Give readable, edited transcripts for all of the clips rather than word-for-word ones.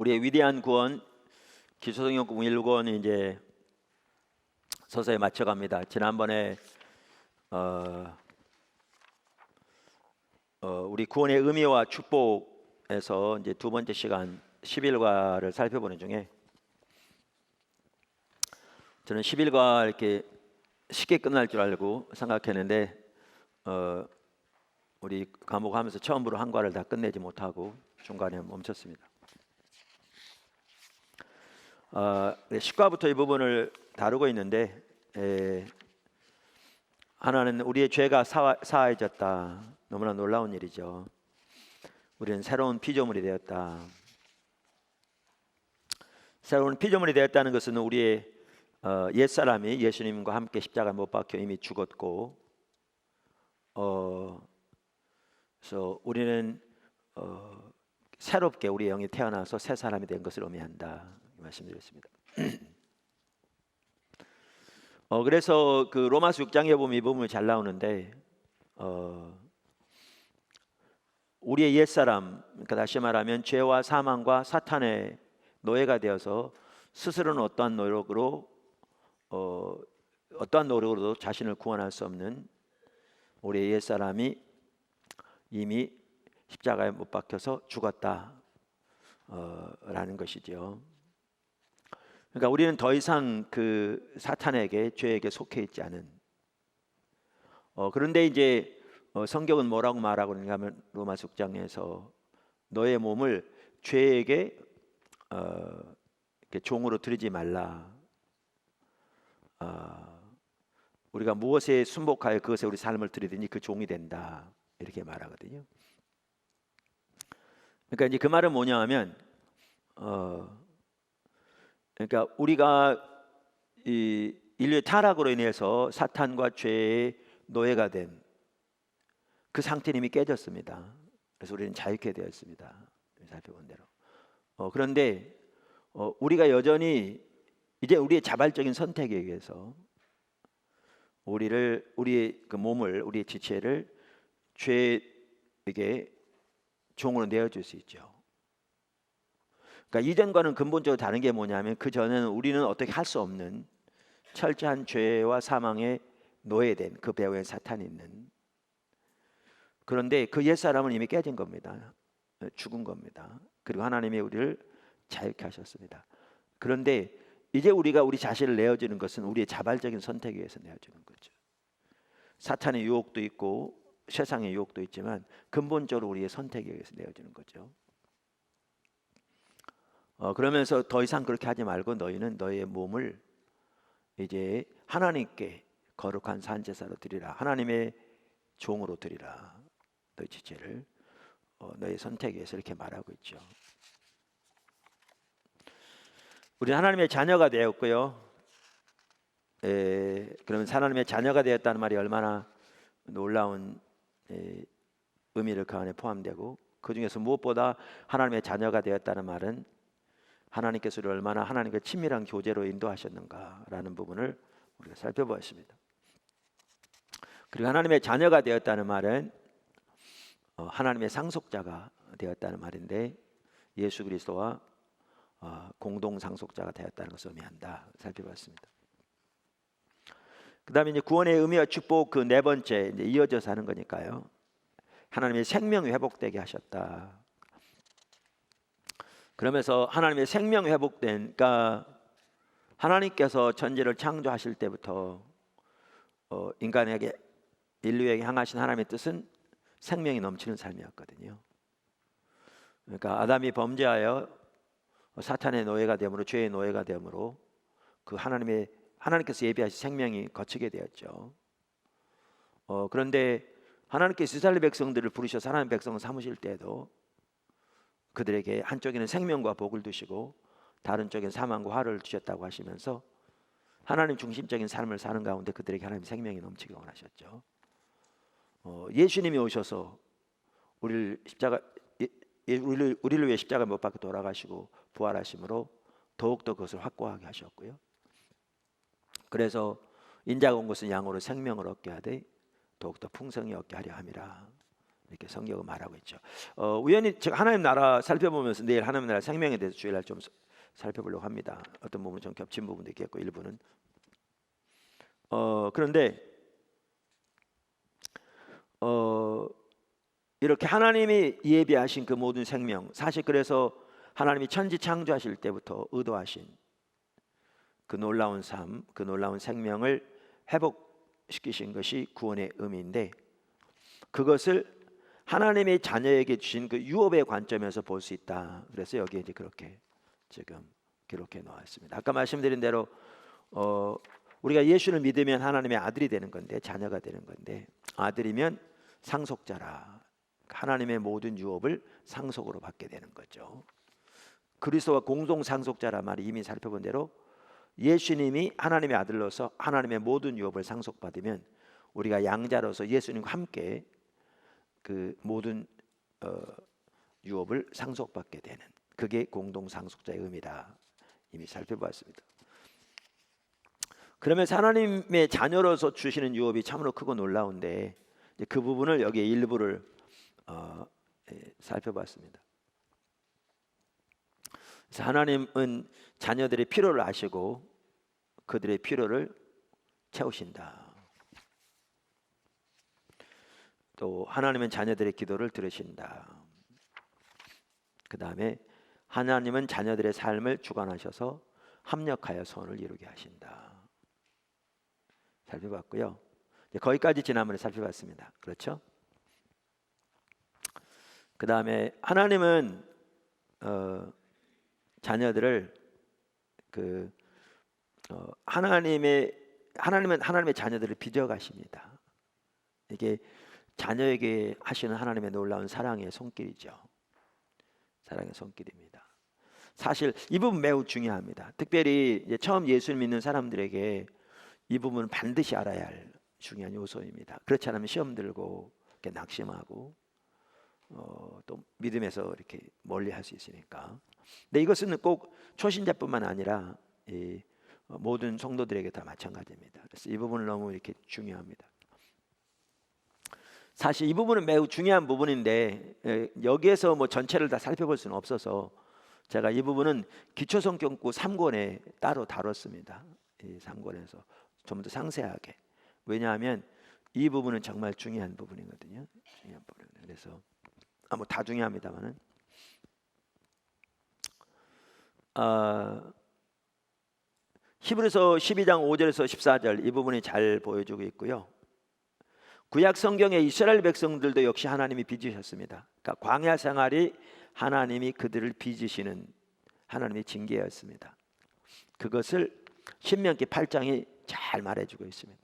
우리의 위대한 구원 기초성경 1권이 이제 서서히 맞춰갑니다. 지난번에 우리 구원의 의미와 축복에서 이제 두 번째 시간 10일과를 살펴보는 중에 저는 10일과 이렇게 쉽게 끝날 줄 알고 생각했는데 우리 감옥하면서 처음으로 한 과를 다 끝내지 못하고 중간에 멈췄습니다. 10과부터 이 부분을 다루고 있는데 하나는 우리의 죄가 사하해졌다. 너무나 놀라운 일이죠. 우리는 새로운 피조물이 되었다. 새로운 피조물이 되었다는 것은 우리의 옛사람이 예수님과 함께 십자가에 못 박혀 이미 죽었고 그래서 우리는 새롭게 우리의 영이 태어나서 새 사람이 된 것을 의미한다 말씀드렸습니다. 그래서 그 로마서 6장에 보면 이 부분이 잘 나오는데 우리의 옛사람, 그러니까 다시 말하면 죄와 사망과 사탄의 노예가 되어서 스스로는 어떠한 노력으로도 자신을 구원할 수 없는 우리의 옛사람이 이미 십자가에 못 박혀서 죽었다 라는 것이죠. 그러니까 우리는 더 이상 그 사탄에게 죄에게 속해 있지 않은 그런데 이제 성경은 뭐라고 말하고 있는가 하면 로마서 6장에서 너의 몸을 죄에게 종으로 드리지 말라. 우리가 무엇에 순복하여 그것에 우리 삶을 드리더니 그 종이 된다 이렇게 말하거든요. 그러니까 이제 그 말은 뭐냐 하면 그러니까 우리가 이 인류의 타락으로 인해서 사탄과 죄의 노예가 된 그 상태는 이미 깨졌습니다. 그래서 우리는 자유케 되었습니다. 살펴본 대로. 그런데 우리가 여전히 이제 우리의 자발적인 선택에 의해서 우리의 그 몸을, 우리의 지체를 죄에게 종으로 내어줄 수 있죠. 그러니까 이전과는 근본적으로 다른 게 뭐냐면 그 전에는 우리는 어떻게 할 수 없는 철저한 죄와 사망의 노예된 그 배후에 사탄이 있는. 그런데 그 옛사람은 이미 깨진 겁니다. 죽은 겁니다. 그리고 하나님이 우리를 자유케 하셨습니다. 그런데 이제 우리가 우리 자신을 내어주는 것은 우리의 자발적인 선택에 의해서 내어주는 거죠. 사탄의 유혹도 있고 세상의 유혹도 있지만 근본적으로 우리의 선택에 의해서 내어주는 거죠. 그러면서 더 이상 그렇게 하지 말고 너희는 너희의 몸을 이제 하나님께 거룩한 산제사로 드리라. 하나님의 종으로 드리라. 너희 지체를 너희 선택에 의해서 이렇게 말하고 있죠. 우리는 하나님의 자녀가 되었고요. 그러면 하나님의 자녀가 되었다는 말이 얼마나 놀라운 의미를 그 안에 포함되고 그 중에서 무엇보다 하나님의 자녀가 되었다는 말은 하나님께서 우리를 얼마나 하나님과 친밀한 교제로 인도하셨는가라는 부분을 우리가 살펴보았습니다. 그리고 하나님의 자녀가 되었다는 말은 하나님의 상속자가 되었다는 말인데 예수 그리스도와 공동 상속자가 되었다는 것을 의미한다 살펴봤습니다. 그 다음에 이제 구원의 의미와 축복 그 네 번째 이제 이어져서 하는 거니까요. 하나님의 생명이 회복되게 하셨다. 그러면서 하나님의 생명이 회복된, 그러니까 하나님께서 천지를 창조하실 때부터 인간에게 인류에게 향하신 하나님의 뜻은 생명이 넘치는 삶이었거든요. 그러니까 아담이 범죄하여 사탄의 노예가 되므로 죄의 노예가 되므로 그 하나님께서 예비하신 생명이 거치게 되었죠. 그런데 하나님께서 이스라엘 백성들을 부르셔서 하나님 백성을 삼으실 때에도 그들에게 한쪽에는 생명과 복을 두시고 다른 쪽엔 사망과 화를 주셨다고 하시면서 하나님 중심적인 삶을 사는 가운데 그들에게 하나님 생명이 넘치게 원하셨죠. 예수님이 오셔서 우리를 위해 십자가 못 박혀 돌아가시고 부활하심으로 더욱더 그것을 확고하게 하셨고요. 그래서 인자가 온 것은 양으로 생명을 얻게 하되 더욱더 풍성히 얻게 하려 함이라 이렇게 성경은 말하고 있죠. 우연히 제가 하나님 나라 살펴보면서 내일 하나님 나라 생명에 대해서 주일날 좀 살펴보려고 합니다. 어떤 부분은 좀 겹친 부분도 있겠고 일부는. 그런데 이렇게 하나님이 예비하신 그 모든 생명, 사실 그래서 하나님이 천지 창조하실 때부터 의도하신 그 놀라운 삶, 그 놀라운 생명을 회복시키신 것이 구원의 의미인데, 그것을 하나님의 자녀에게 주신 그 유업의 관점에서 볼 수 있다. 그래서 여기에 이제 그렇게 지금 기록해 놓았습니다. 아까 말씀드린 대로 우리가 예수를 믿으면 하나님의 아들이 되는 건데, 자녀가 되는 건데, 아들이면 상속자라. 하나님의 모든 유업을 상속으로 받게 되는 거죠. 그리스도와 공동 상속자라 말이 이미 살펴본 대로 예수님이 하나님의 아들로서 하나님의 모든 유업을 상속받으면 우리가 양자로서 예수님과 함께 그 모든 유업을 상속받게 되는, 그게 공동 상속자의 의미다. 이미 살펴봤습니다. 그러면서 하나님의 자녀로서 주시는 유업이 참으로 크고 놀라운데, 그 부분을 여기에 일부를 살펴봤습니다. 그래서 하나님은 자녀들의 필요를 아시고 그들의 필요를 채우신다. 또 하나님은 자녀들의 기도를 들으신다. 그 다음에 하나님은 자녀들의 삶을 주관하셔서 합력하여 선을 이루게 하신다. 살펴봤고요. 거기까지 지난번에 살펴봤습니다. 그렇죠? 그 다음에 하나님은 자녀들을 하나님은 하나님의 자녀들을 빚어가십니다. 이게 자녀에게 하시는 하나님의 놀라운 사랑의 손길이죠. 사랑의 손길입니다. 사실 이 부분 매우 중요합니다. 특별히 이제 처음 예수를 믿는 사람들에게 이 부분은 반드시 알아야 할 중요한 요소입니다. 그렇지 않으면 시험 들고 이렇게 낙심하고 또 믿음에서 이렇게 멀리할 수 있으니까. 근데 이것은 꼭 초신자뿐만 아니라 모든 성도들에게 다 마찬가지입니다. 그래서 이 부분은 너무 이렇게 중요합니다. 사실 이 부분은 매우 중요한 부분인데 여기에서 뭐 전체를 다 살펴볼 수는 없어서 제가 이 부분은 기초성경구 3권에 따로 다뤘습니다. 이 3권에서 좀 더 상세하게. 왜냐하면 이 부분은 정말 중요한 부분이거든요. 중요한 부분. 그래서 뭐 다 중요합니다만은 히브리서 12장 5절에서 14절 이 부분이 잘 보여주고 있고요. 구약 성경의 이스라엘 백성들도 역시 하나님이 빚으셨습니다. 그러니까 광야 생활이 하나님이 그들을 빚으시는 하나님의 징계였습니다. 그것을 신명기 8장이 잘 말해주고 있습니다.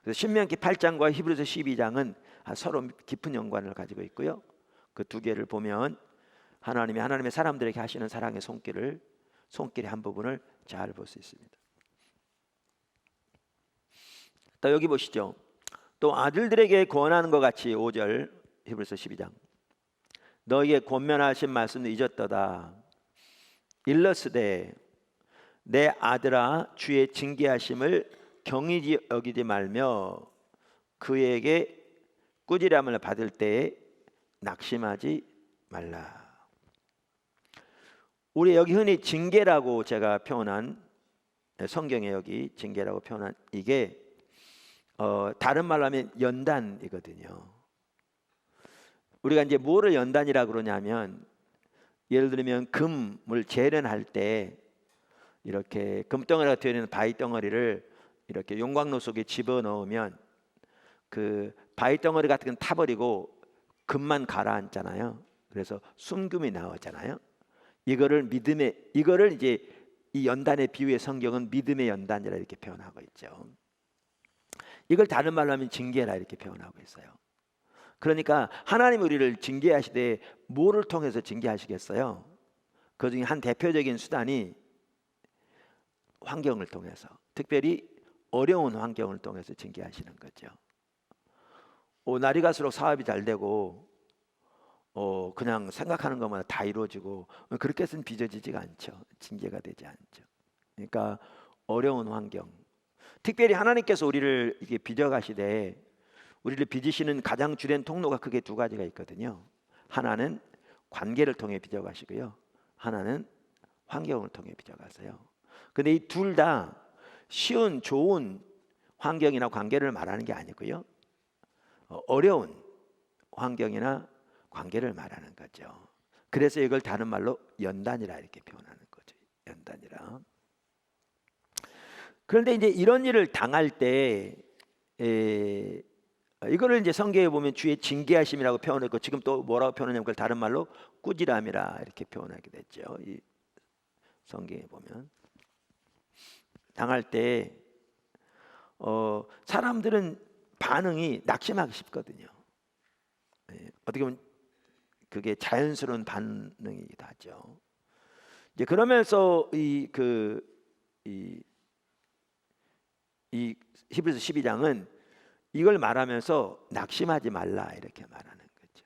그래서 신명기 8장과 히브리서 12장은 서로 깊은 연관을 가지고 있고요. 그 두 개를 보면 하나님이 하나님의 사람들에게 하시는 사랑의 손길의 한 부분을 잘 볼 수 있습니다. 또 여기 보시죠. 또 아들들에게 권하는 것 같이 5절 히브리서 12장 너희에게 권면하신 말씀도 잊었도다. 일러스되 내 아들아 주의 징계하심을 경히 여기지 말며 그에게 꾸지람을 받을 때에 낙심하지 말라. 우리 여기 흔히 징계라고 제가 표현한, 성경에 여기 징계라고 표현한 이게 다른 말로 하면 연단이거든요. 우리가 이제 뭐를 연단이라고 그러냐면, 예를 들면 금을 재련할 때 이렇게 금덩어리가 되어 있는 바위덩어리를 이렇게 용광로 속에 집어넣으면 그 바위덩어리 같은 건 타버리고 금만 가라앉잖아요. 그래서 순금이 나오잖아요. 이거를 이제 이 연단의 비유의 성경은 믿음의 연단이라 이렇게 표현하고 있죠. 이걸 다른 말로 하면 징계라 이렇게 표현하고 있어요. 그러니까 하나님 우리를 징계하시되 뭐를 통해서 징계하시겠어요? 그 중에 한 대표적인 수단이 환경을 통해서, 특별히 어려운 환경을 통해서 징계하시는 거죠. 날이 갈수록 사업이 잘 되고 그냥 생각하는 것마다 다 이루어지고 그렇게 해서는 빚어지지가 않죠. 징계가 되지 않죠. 그러니까 어려운 환경, 특별히 하나님께서 우리를 이게 빚어가시되 우리를 빚으시는 가장 주된 통로가 크게 두 가지가 있거든요. 하나는 관계를 통해 빚어가시고요. 하나는 환경을 통해 빚어가세요. 근데 이 둘 다 쉬운 좋은 환경이나 관계를 말하는 게 아니고요. 어려운 환경이나 관계를 말하는 거죠. 그래서 이걸 다른 말로 연단이라 이렇게 표현하는 거죠. 연단이라. 그런데 이제 이런 일을 당할 때 이거를 이제 성경에 보면 주의 징계하심이라고 표현했고, 지금 또 뭐라고 표현하냐면 그걸 다른 말로 꾸지람이라 이렇게 표현하게 됐죠. 이 성경에 보면 당할 때 사람들은 반응이 낙심하기 쉽거든요. 어떻게 보면 그게 자연스러운 반응이기도 하죠. 이제 그러면서 이 히브리서 12장은 이걸 말하면서 낙심하지 말라 이렇게 말하는 거죠.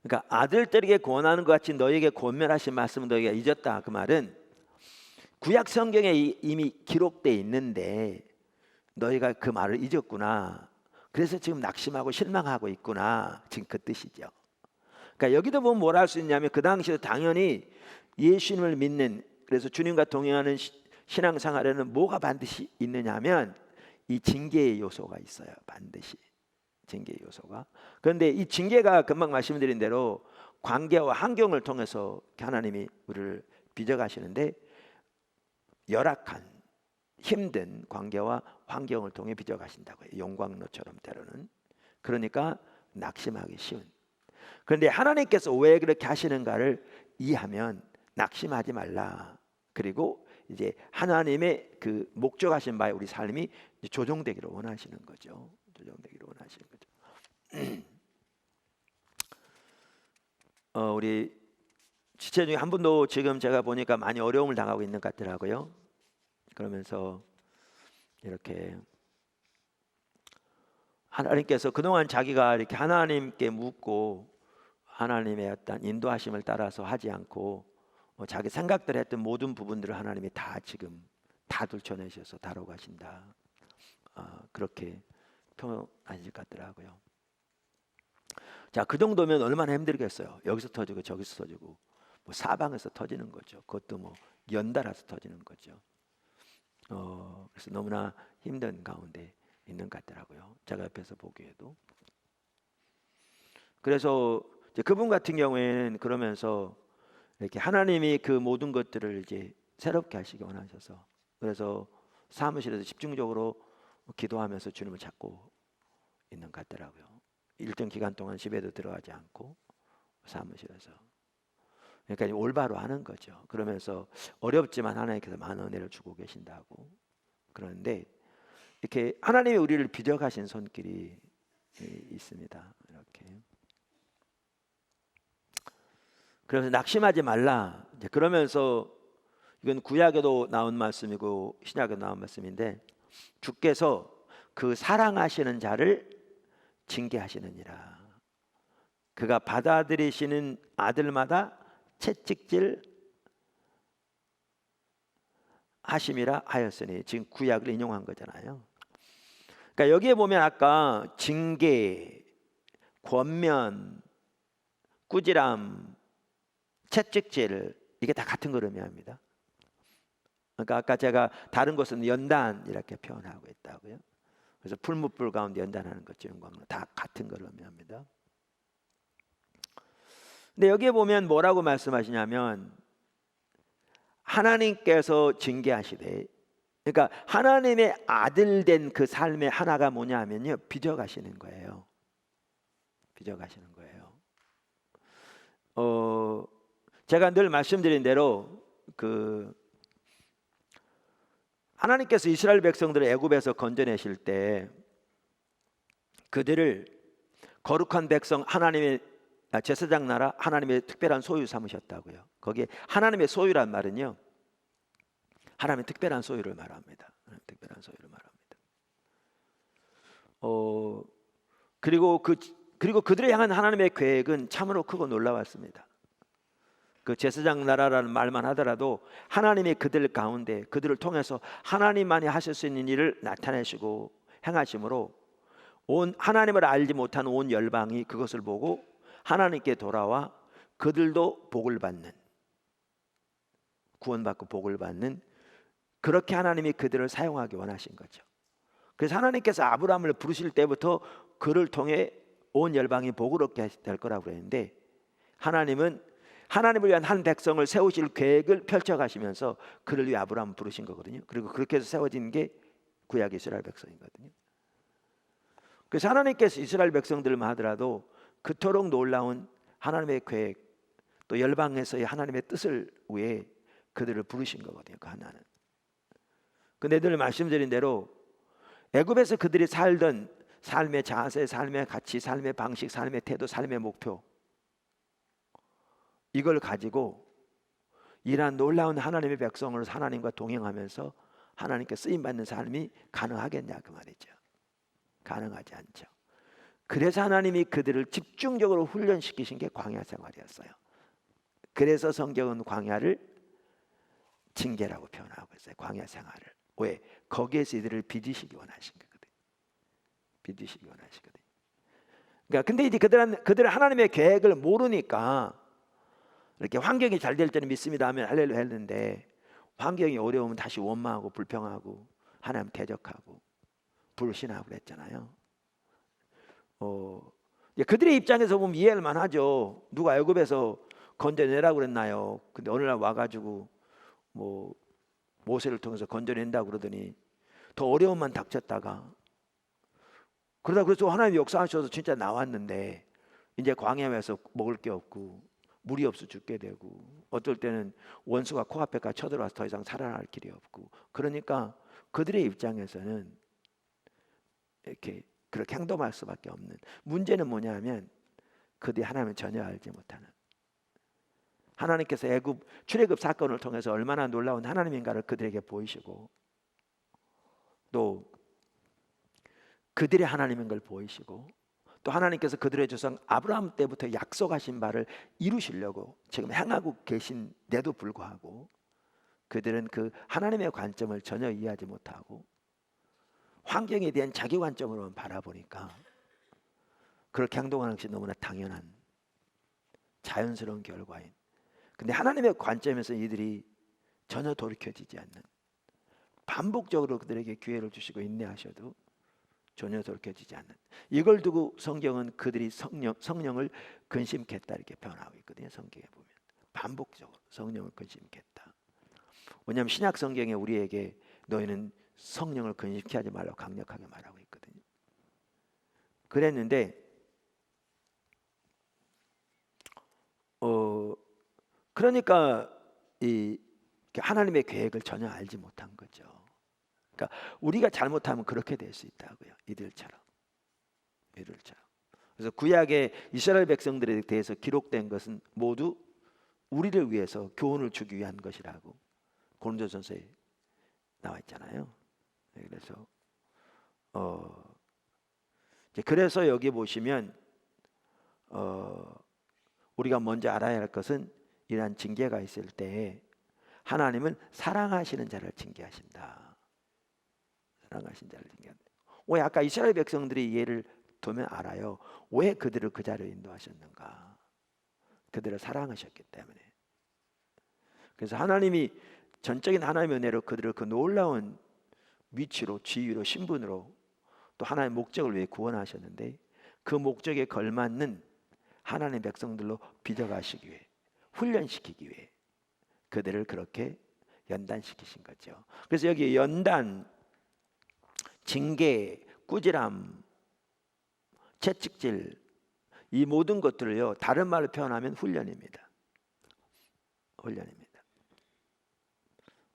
그러니까 아들들에게 권하는 것 같이 너에게 권면하신 말씀은 너희가 잊었다. 그 말은 구약 성경에 이미 기록되어 있는데 너희가 그 말을 잊었구나. 그래서 지금 낙심하고 실망하고 있구나. 지금 그 뜻이죠. 그러니까 여기도 보면 뭐라 할 수 있냐면 그 당시에 당연히 예수님을 믿는, 그래서 주님과 동행하는 신앙생활에는 뭐가 반드시 있느냐 하면 이 징계의 요소가 있어요. 반드시 징계의 요소가. 그런데 이 징계가 금방 말씀드린 대로 관계와 환경을 통해서 하나님이 우리를 빚어가시는데, 열악한 힘든 관계와 환경을 통해 빚어가신다고요. 용광로처럼 때로는. 그러니까 낙심하기 쉬운. 그런데 하나님께서 왜 그렇게 하시는가를 이해하면 낙심하지 말라. 그리고 이제 하나님의 그 목적하신 바에 우리 삶이 조정되기를 원하시는 거죠. 조정되기를 원하시는 거죠. 우리 지체 중에 한 분도 지금 제가 보니까 많이 어려움을 당하고 있는 것 같더라고요. 그러면서 이렇게 하나님께서 그동안 자기가 이렇게 하나님께 묻고 하나님의 어떤 인도하심을 따라서 하지 않고 자기 생각대로 했던 모든 부분들을 하나님이 다 지금 다 들춰내셔서 다뤄가신다. 그렇게 표현하실 것 같더라고요. 자, 그 정도면 얼마나 힘들겠어요. 여기서 터지고 저기서 터지고 뭐 사방에서 터지는 거죠. 그것도 뭐 연달아서 터지는 거죠. 그래서 너무나 힘든 가운데 있는 것 같더라고요. 제가 옆에서 보기에도. 그래서 이제 그분 같은 경우에는 그러면서 이렇게 하나님이 그 모든 것들을 이제 새롭게 하시기 원하셔서, 그래서 사무실에서 집중적으로 기도하면서 주님을 찾고 있는 것 같더라고요. 일정 기간 동안 집에도 들어가지 않고 사무실에서. 그러니까 올바로 하는 거죠. 그러면서 어렵지만 하나님께서 많은 은혜를 주고 계신다고. 그런데 이렇게 하나님이 우리를 빚어가신 손길이 있습니다. 이렇게. 그래서 낙심하지 말라. 이제 그러면서 이건 구약에도 나온 말씀이고 신약에도 나온 말씀인데, 주께서 그 사랑하시는 자를 징계하시느니라. 그가 받아들이시는 아들마다 채찍질 하심이라 하였으니, 지금 구약을 인용한 거잖아요. 그러니까 여기에 보면 아까 징계, 권면, 꾸지람, 채찍질, 이게 다 같은 걸 의미합니다. 그러니까 아까 제가 다른 것은 연단 이렇게 표현하고 있다고요. 그래서 풀무불 가운데 연단하는 것죠. 영광로 다 같은 걸 의미합니다. 근데 여기에 보면 뭐라고 말씀하시냐면 하나님께서 징계하시되, 그러니까 하나님의 아들 된 그 삶의 하나가 뭐냐면요, 빚어가시는 거예요. 빚어가시는 거예요. 제가 늘 말씀드린 대로 하나님께서 이스라엘 백성들을 애굽에서 건져내실 때 그들을 거룩한 백성, 하나님의 제사장 나라, 하나님의 특별한 소유 삼으셨다고요. 거기에 하나님의 소유란 말은요, 하나님의 특별한 소유를 말합니다. 특별한 소유를 말합니다. 그리고 그들을 향한 하나님의 계획은 참으로 크고 놀라웠습니다. 그 제사장 나라라는 말만 하더라도 하나님이 그들 가운데, 그들을 통해서 하나님만이 하실 수 있는 일을 나타내시고 행하심으로 온 하나님을 알지 못한 온 열방이 그것을 보고 하나님께 돌아와 그들도 복을 받는, 구원받고 복을 받는, 그렇게 하나님이 그들을 사용하기 원하신 거죠. 그래서 하나님께서 아브라함을 부르실 때부터 그를 통해 온 열방이 복을 얻게 될 거라고 그랬는데, 하나님은 하나님을 위한 한 백성을 세우실 계획을 펼쳐가시면서 그를 위해 아브라함을 부르신 거거든요. 그리고 그렇게 해서 세워진 게 구약 이스라엘 백성이거든요. 그래서 하나님께서 이스라엘 백성들만 하더라도 그토록 놀라운 하나님의 계획, 또 열방에서의 하나님의 뜻을 위해 그들을 부르신 거거든요. 그 하나는. 근데 늘 말씀드린 대로 애굽에서 그들이 살던 삶의 자세, 삶의 가치, 삶의 방식, 삶의 태도, 삶의 목표, 이걸 가지고 이러한 놀라운 하나님의 백성으로 하나님과 동행하면서 하나님께 쓰임받는 삶이 가능하겠냐 그 말이죠. 가능하지 않죠. 그래서 하나님이 그들을 집중적으로 훈련시키신 게 광야 생활이었어요. 그래서 성경은 광야를 징계라고 표현하고 있어요. 광야 생활을. 왜? 거기에서 이들을 빚으시기 원하신 거거든요. 빚으시기 원하시거든요. 그러니까 근데 이제 그들은 하나님의 계획을 모르니까 이렇게 환경이 잘 될 때는 믿습니다 하면 할렐루야 했는데, 환경이 어려우면 다시 원망하고 불평하고 하나님 대적하고 불신하고 그랬잖아요. 그들의 입장에서 보면 이해할만 하죠. 누가 애굽에서 건져내라고 그랬나요? 근데 어느 날 와가지고 뭐 모세를 통해서 건져낸다고 그러더니 더 어려움만 닥쳤다가, 그러다 그래서 하나님이 역사하셔서 진짜 나왔는데 이제 광야에서 먹을 게 없고 물이 없어 죽게 되고, 어떨 때는 원수가 코앞에까지 쳐들어와서 더 이상 살아날 길이 없고, 그러니까 그들의 입장에서는 이렇게 그렇게 행동할 수밖에 없는, 문제는 뭐냐면 그들이 하나님을 전혀 알지 못하는, 하나님께서 애굽 출애굽 사건을 통해서 얼마나 놀라운 하나님인가를 그들에게 보이시고, 또 그들의 하나님인 걸 보이시고, 또 하나님께서 그들의 조상 아브라함 때부터 약속하신 바를 이루시려고 지금 행하고 계신데도 불구하고 그들은 그 하나님의 관점을 전혀 이해하지 못하고 환경에 대한 자기 관점으로만 바라보니까 그렇게 행동하는 것이 너무나 당연한 자연스러운 결과인, 근데 하나님의 관점에서 이들이 전혀 돌이켜지지 않는, 반복적으로 그들에게 기회를 주시고 인내하셔도 전혀 돌이켜지지 않는, 이걸 두고 성경은 그들이 성령을 근심했다 이렇게 표현하고 있거든요. 성경에 보면 반복적으로 성령을 근심했다. 왜냐하면 신약 성경에 우리에게 너희는 성령을 근심케 하지 말라고 강력하게 말하고 있거든요. 그랬는데 그러니까 이 하나님의 계획을 전혀 알지 못한 거죠. 그러니까 우리가 잘못하면 그렇게 될 수 있다고요. 이들처럼. 그래서 구약의 이스라엘 백성들에 대해서 기록된 것은 모두 우리를 위해서 교훈을 주기 위한 것이라고 고린도전서에 나와 있잖아요. 그래서 그래서 여기 보시면 우리가 먼저 알아야 할 것은 이러한 징계가 있을 때 하나님은 사랑하시는 자를 징계하신다. 사랑하신 자를 징계한다. 왜 아까 이스라엘 백성들이 이해를 두면 알아요. 왜 그들을 그 자리로 인도하셨는가? 그들을 사랑하셨기 때문에. 그래서 하나님이 전적인 하나님의 은혜로 그들을 그 놀라운 위치로, 지위로, 신분으로 또 하나님의 목적을 위해 구원하셨는데, 그 목적에 걸맞는 하나님의 백성들로 빚어가시기 위해, 훈련시키기 위해 그들을 그렇게 연단시키신 거죠. 그래서 여기 연단, 징계, 꾸지람, 채찍질, 이 모든 것들을요 다른 말로 표현하면 훈련입니다. 훈련입니다.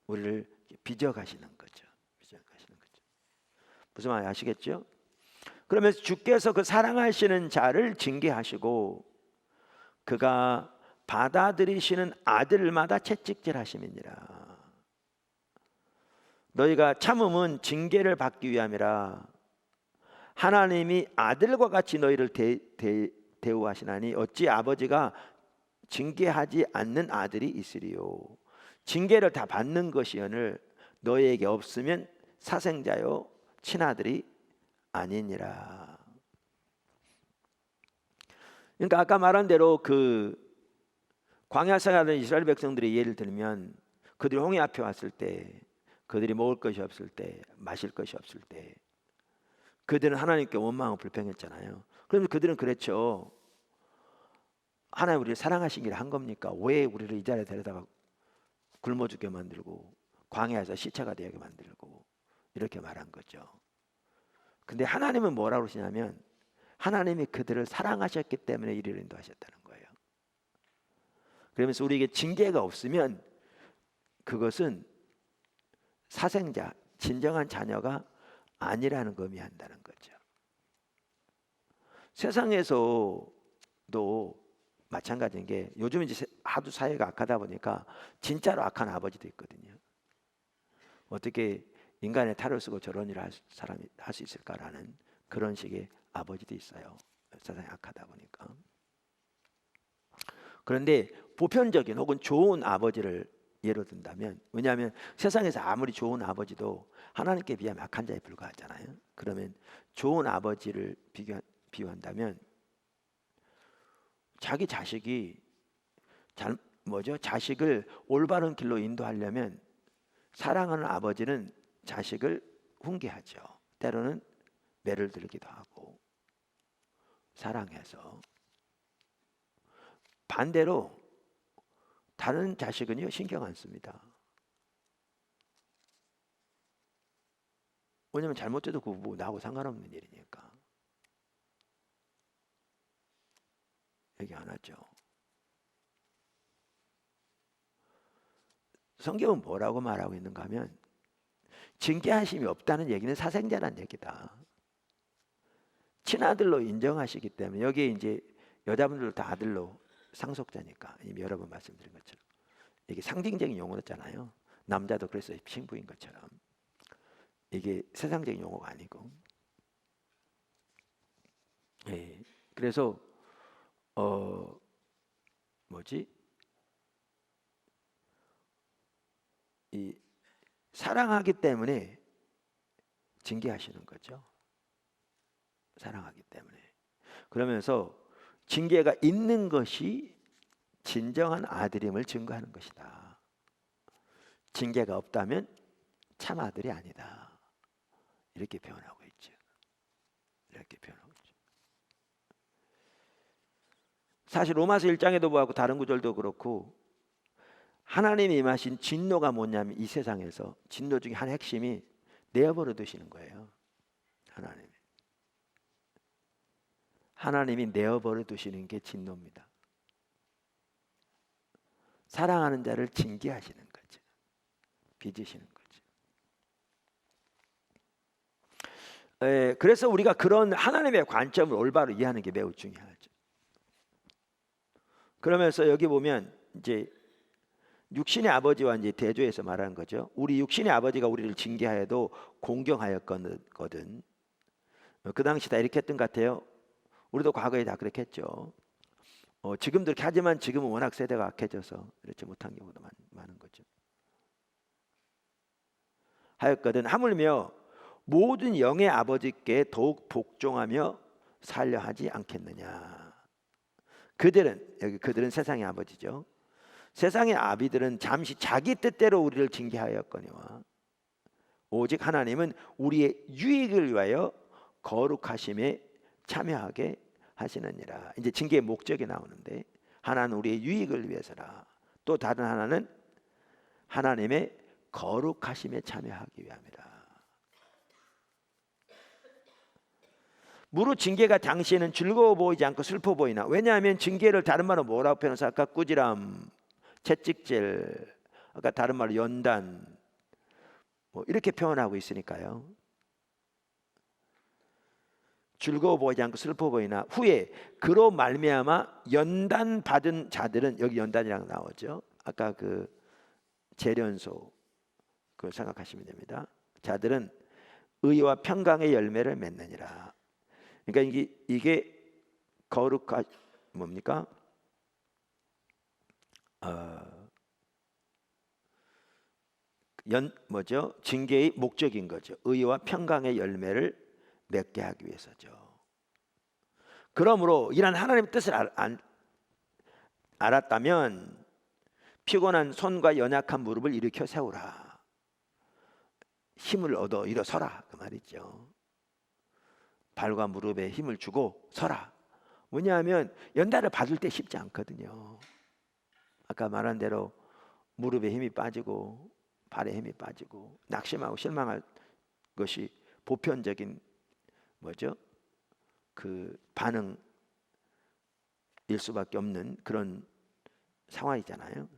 우리를 빚어가시는 거죠. 빚어가시는 거죠. 무슨 말인지 아시겠죠? 그러면 주께서 그 사랑하시는 자를 징계하시고 그가 받아들이시는 아들마다 채찍질하심이니라. 너희가 참음은 징계를 받기 위함이라. 하나님이 아들과 같이 너희를 대우하시나니 어찌 아버지가 징계하지 않는 아들이 있으리요. 징계를 다 받는 것이오늘 너희에게 없으면 사생자요 친아들이 아니니라. 그러니까 아까 말한 대로 그 광야 생활하는 이스라엘 백성들의 예를 들면 그들이 홍해 앞에 왔을 때, 그들이 먹을 것이 없을 때, 마실 것이 없을 때 그들은 하나님께 원망하고 불평했잖아요. 그러면 그들은 그랬죠. 하나님 우리를 사랑하신 길을 한 겁니까? 왜 우리를 이 자리에 데려다가 굶어 죽게 만들고 광야에서 시체가 되게 만들고 이렇게 말한 거죠. 근데 하나님은 뭐라고 그러시냐면 하나님이 그들을 사랑하셨기 때문에 이를 인도하셨다는 거예요. 그러면서 우리에게 징계가 없으면 그것은 사생자, 진정한 자녀가 아니라는 거 의미한다는 거죠. 세상에서도 마찬가지인 게 요즘 이제 하도 사회가 악하다 보니까 진짜로 악한 아버지도 있거든요. 어떻게 인간의 탈을 쓰고 저런 일을 사람이 할 수 있을까라는 그런 식의 아버지도 있어요. 세상이 악하다 보니까. 그런데 보편적인 혹은 좋은 아버지를 예로 든다면, 왜냐하면 세상에서 아무리 좋은 아버지도 하나님께 비하면 악한 자에 불과하잖아요. 그러면 좋은 아버지를 비유한다면 자기 자식이 자식을 올바른 길로 인도하려면 사랑하는 아버지는 자식을 훈계하죠. 때로는 매를 들기도 하고 사랑해서. 반대로 다른 자식은요 신경 안 씁니다. 왜냐하면 잘못해도 그 뭐 나하고 상관없는 일이니까 얘기 안 하죠. 성경은 뭐라고 말하고 있는가 하면 징계하심이 없다는 얘기는 사생자란 얘기다. 친아들로 인정하시기 때문에 여기에 이제 여자분들도 다 아들로 상속자니까 이미 여러 번 말씀드린 것처럼 이게 상징적인 용어였잖아요. 남자도 그래서 신부인 것처럼 이게 세상적인 용어가 아니고. 예. 그래서 이 사랑하기 때문에 징계하시는 거죠. 사랑하기 때문에. 그러면서 징계가 있는 것이 진정한 아들임을 증거하는 것이다. 징계가 없다면 참 아들이 아니다. 이렇게 표현하고 있죠. 이렇게 표현하고 있죠. 사실 로마서 1장에도 보고 다른 구절도 그렇고 하나님이 임하신 진노가 뭐냐면 이 세상에서 진노 중에 한 핵심이 내어버려 두시는 거예요. 하나님이 내어버려 두시는 게 진노입니다. 사랑하는 자를 징계하시는 거죠. 빚으시는 거죠. 그래서 우리가 그런 하나님의 관점을 올바로 이해하는 게 매우 중요하죠. 그러면서 여기 보면 이제 육신의 아버지와 이제 대조해서 말하는 거죠. 우리 육신의 아버지가 우리를 징계하여도 공경하였거든. 그 당시 다 이렇게 했던 것 같아요. 우리도 과거에 다 그렇게 했죠. 지금도 그렇게 하지만 지금은 워낙 세대가 악해져서 그렇지 못한 경우도 많은 거죠. 하였거든. 하물며 모든 영의 아버지께 더욱 복종하며 살려 하지 않겠느냐. 그들은 세상의 아버지죠. 세상의 아비들은 잠시 자기 뜻대로 우리를 징계하였거니와 오직 하나님은 우리의 유익을 위하여 거룩하심에 참여하게 하시느니라. 이제 징계의 목적이 나오는데 하나는 우리의 유익을 위해서라. 또 다른 하나는 하나님의 거룩하심에 참여하기 위함이라. 무릇 징계가 당시에는 즐거워 보이지 않고 슬퍼 보이나. 왜냐하면 징계를 다른 말로 뭐라고 표현해서 아까 꾸지람, 채찍질, 아까 다른 말로 연단 뭐 이렇게 표현하고 있으니까요. 즐거워 보이지 않고 슬퍼 보이나 후에 그로 말미암아 연단 받은 자들은, 여기 연단이라고 나오죠. 아까 그 재련소 그걸 생각하시면 됩니다. 자들은 의와 평강의 열매를 맺느니라. 그러니까 이게 거룩한 뭡니까? 징계의 목적인 거죠. 의와 평강의 열매를 맺게 하기 위해서죠. 그러므로 이런 하나님의 뜻을 알았다면 피곤한 손과 연약한 무릎을 일으켜 세우라. 힘을 얻어 일어서라 그 말이죠. 발과 무릎에 힘을 주고 서라. 뭐냐하면 연단을 받을 때 쉽지 않거든요. 아까 말한 대로 무릎에 힘이 빠지고 발에 힘이 빠지고 낙심하고 실망할 것이 보편적인 뭐죠? 그 반응일 수밖에 없는 그런 상황이잖아요.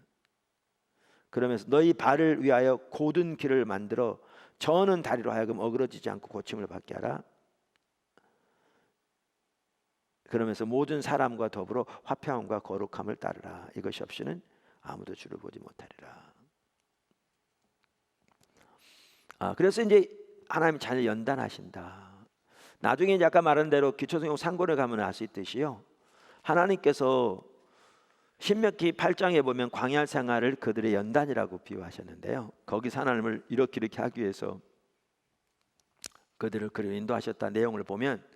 그러면서 너희 발을 위하여 곧은 길을 만들어 저는 다리로 하여금 어그러지지 않고 고침을 받게 하라. 그러면서 모든 사람과 더불어 화평함과 거룩함을 따르라. 이것이 없이는 아무도 주를 보지 못하리라. 그래서 이제 하나님 잘 연단하신다. 나중에 이제 아까 말한 대로 기초성경 상고를 가면 알 수 있듯이요. 하나님께서 신명기 8장에 보면 광야 생활을 그들의 연단이라고 비유하셨는데요. 거기서 하나님을 이렇게 하기 위해서 그들을 그리로 인도하셨다 내용을 보면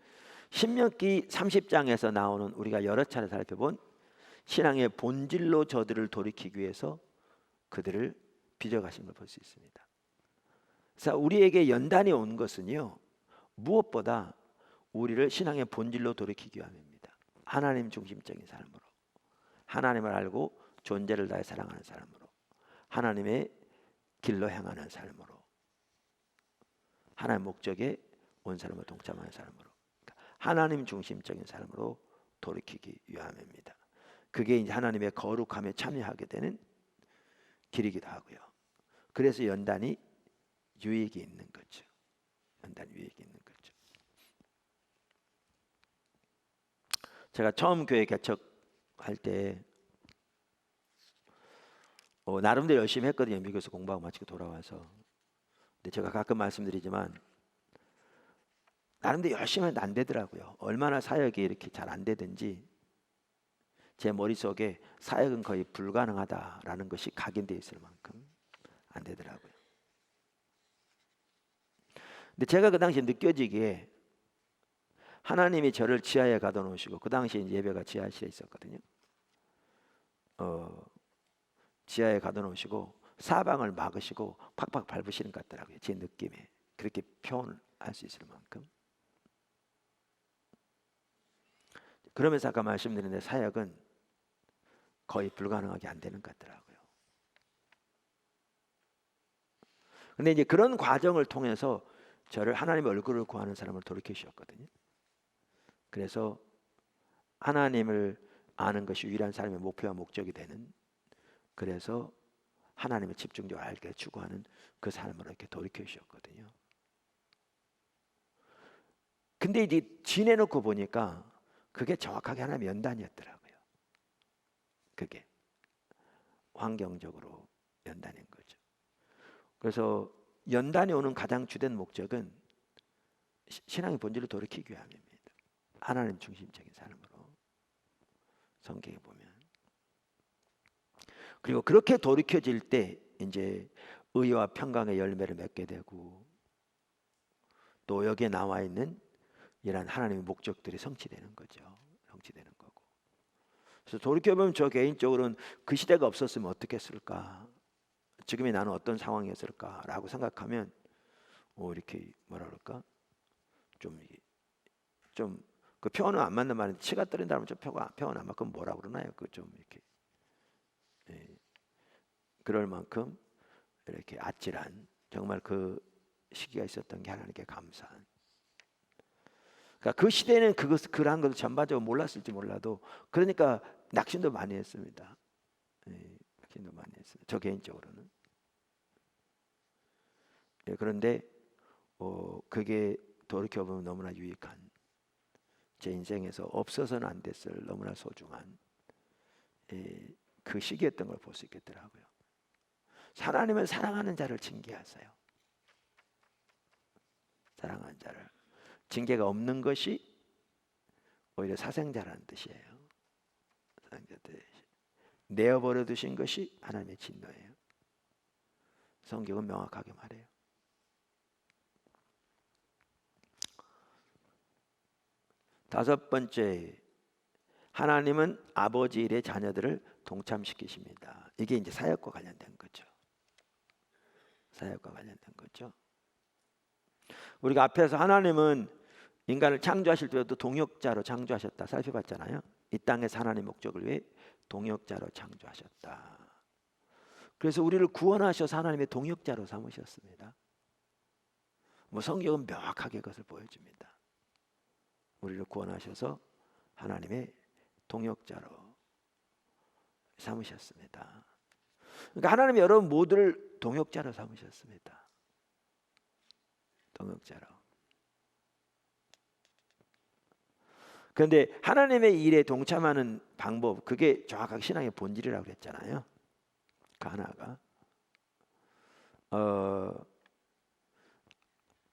신명기 30장에서 나오는 우리가 여러 차례 살펴본 신앙의 본질로 저들을 돌이키기 위해서 그들을 빚어가신 걸 볼 수 있습니다. 그래서 우리에게 연단이 온 것은요, 무엇보다 우리를 신앙의 본질로 돌이키기 위함입니다. 하나님 중심적인 삶으로, 하나님을 알고 존재를 다해 사랑하는 사람으로, 하나님의 길로 향하는 삶으로, 하나님 목적에 온 사람을 동참하는 삶으로, 하나님 중심적인 삶으로 돌이키기 위함입니다. 그게 이제 하나님의 거룩함에 참여하게 되는 길이기도 하고요. 그래서 연단이 유익이 있는 거죠. 연단이 유익이 있는 거죠. 제가 처음 교회 개척할 때 나름대로 열심히 했거든요. 미국에서 공부하고 마치고 돌아와서. 근데 제가 가끔 말씀드리지만 나름대로 열심히 했는데 안 되더라고요. 얼마나 사역이 이렇게 잘 안 되든지 제 머릿속에 사역은 거의 불가능하다라는 것이 각인되어 있을 만큼 안 되더라고요. 근데 제가 그 당시에 느껴지기에 하나님이 저를 지하에 가둬 놓으시고, 그 당시에 예배가 지하실에 있었거든요. 지하에 가둬 놓으시고 사방을 막으시고 팍팍 밟으시는 것 같더라고요. 제 느낌에. 그렇게 표현할 수 있을 만큼. 그러면서 아까 말씀드린 사역은 거의 불가능하게 안 되는 것 같더라고요. 근데 이제 그런 과정을 통해서 저를 하나님의 얼굴을 구하는 사람을 돌이켜 주셨거든요. 그래서 하나님을 아는 것이 유일한 삶의 목표와 목적이 되는, 그래서 하나님을 집중적으로 알게 추구하는 그 삶으로 이렇게 돌이켜 주셨거든요. 근데 이제 지내놓고 보니까 그게 정확하게 하나님의 연단이었더라고요. 그게 환경적으로 연단인 거죠. 그래서 연단이 오는 가장 주된 목적은 신앙의 본질을 돌이키기 위함입니다. 하나님 중심적인 삶으로 성경에 보면. 그리고 그렇게 돌이켜질 때 이제 의와 평강의 열매를 맺게 되고, 또 여기에 나와 있는 이런 하나님의 목적들이 성취되는 거죠. 성취되는 거고. 그래서 돌이켜보면 저 개인적으로는 그 시대가 없었으면 어떻게 했을까, 지금의 나는 어떤 상황이었을까라고 생각하면 이렇게 뭐라 그럴까, 좀 그 표현은 안 맞는 말인데, 치가 떨린다면 좀 표현 안 맞고 뭐라 그러나요? 그 좀 이렇게 그럴 만큼 이렇게 아찔한, 정말 그 시기가 있었던 게 하나님께 감사한. 그러니까 그 시대는 그러한 것을 전반적으로 몰랐을지 몰라도, 그러니까 낙심도 많이 했습니다. 낙심도 많이 했어요. 저 개인적으로는. 그런데 그게 돌이켜보면 너무나 유익한, 제 인생에서 없어서는 안 됐을 너무나 소중한 그 시기였던 걸 볼 수 있겠더라고요. 하나님은 사랑하는 자를 징계하세요. 사랑하는 자를. 징계가 없는 것이 오히려 사생자라는 뜻이에요. 내어버려 두신 것이 하나님의 진노예요. 성경은 명확하게 말해요. 다섯 번째, 하나님은 아버지 일에 자녀들을 동참시키십니다. 이게 이제 사역과 관련된 거죠. 사역과 관련된 거죠. 우리가 앞에서 하나님은 인간을 창조하실 때도 동역자로 창조하셨다 살펴봤잖아요. 이 땅에서 하나님의 목적을 위해 동역자로 창조하셨다. 그래서 우리를 구원하셔서 하나님의 동역자로 삼으셨습니다. 뭐 성경은 명확하게 그것을 보여줍니다. 우리를 구원하셔서 하나님의 동역자로 삼으셨습니다. 그러니까 하나님이 여러분 모두를 동역자로 삼으셨습니다. 동역자로. 그런데 하나님의 일에 동참하는 방법, 그게 정확하게 신앙의 본질이라고 그랬잖아요. 그 하나가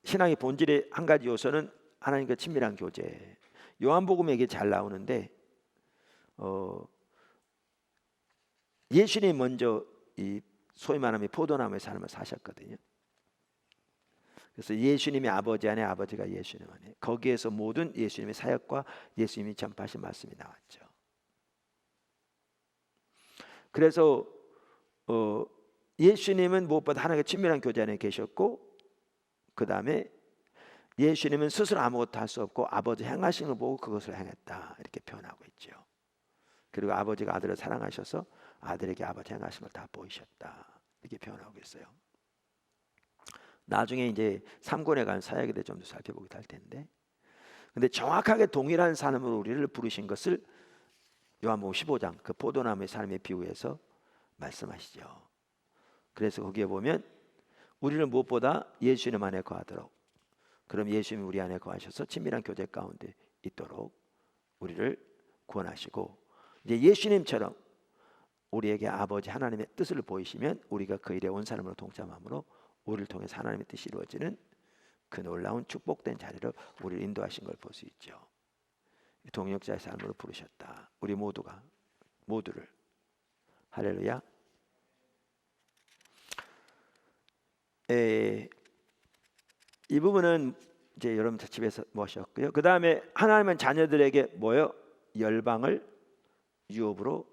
신앙의 본질의 한 가지 요소는 하나님과 친밀한 교제. 요한복음에 이게 잘 나오는데 예수님이 먼저 이 소위 말하면 포도나무의 삶을 사셨거든요. 그래서 예수님이 아버지 안에, 아버지가 예수님 안에, 거기에서 모든 예수님의 사역과 예수님이 전파하신 말씀이 나왔죠. 그래서 예수님은 무엇보다 하나님과 친밀한 교제 안에 계셨고, 그 다음에 예수님은 스스로 아무것도 할 수 없고 아버지 행하신 걸 보고 그것을 행했다, 이렇게 표현하고 있죠. 그리고 아버지가 아들을 사랑하셔서 아들에게 아버지 행하신 걸 다 보이셨다, 이렇게 표현하고 있어요. 나중에 이제 3권에 관한 사역에 대해 좀 더 살펴보기도 할 텐데, 근데 정확하게 동일한 삶으로 우리를 부르신 것을 요한복음 15장 그 포도나무의 삶의 비유에서 말씀하시죠. 그래서 거기에 보면 우리를 무엇보다 예수님 안에 거하도록, 그럼 예수님이 우리 안에 거하셔서 친밀한 교제 가운데 있도록 우리를 구원하시고, 이제 예수님처럼 우리에게 아버지 하나님의 뜻을 보이시면 우리가 그 일에 온 사람으로 동참함으로 우리를 통해서 하나님의 뜻이 이루어지는 그 놀라운 축복된 자리로 우리를 인도하신 걸 볼 수 있죠. 동역자의 삶으로 부르셨다. 우리 모두를. 할렐루야. 이 부분은 이제 여러분 집에서 모셨고요. 그 다음에 하나님은 자녀들에게 뭐요? 열방을 유업으로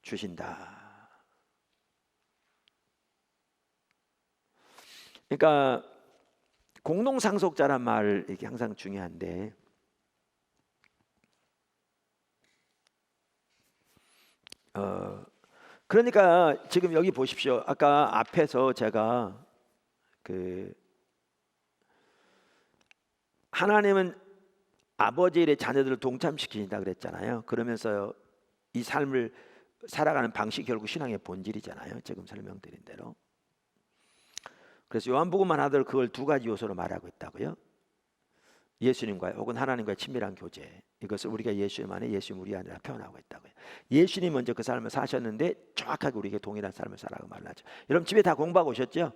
주신다. 그러니까 공동상속자란 말, 이게 항상 중요한데, 그러니까 지금 여기 보십시오. 아까 앞에서 제가 하나님은 아버지 일에 자녀들을 동참시키신다 그랬잖아요. 그러면서 이 삶을 살아가는 방식이 결국 신앙의 본질이잖아요. 지금 설명드린 대로. 그래서 요한복음만 하더라도 그걸 두 가지 요소로 말하고 있다고요. 예수님과 혹은 하나님과의 친밀한 교제, 이것을 우리가 예수님 안에, 예수님 우리 안에 표현하고 있다고요. 예수님 먼저 그 삶을 사셨는데 정확하게 우리에게 동일한 삶을 살아가고 말하죠. 여러분 집에 다 공부하고 오셨죠?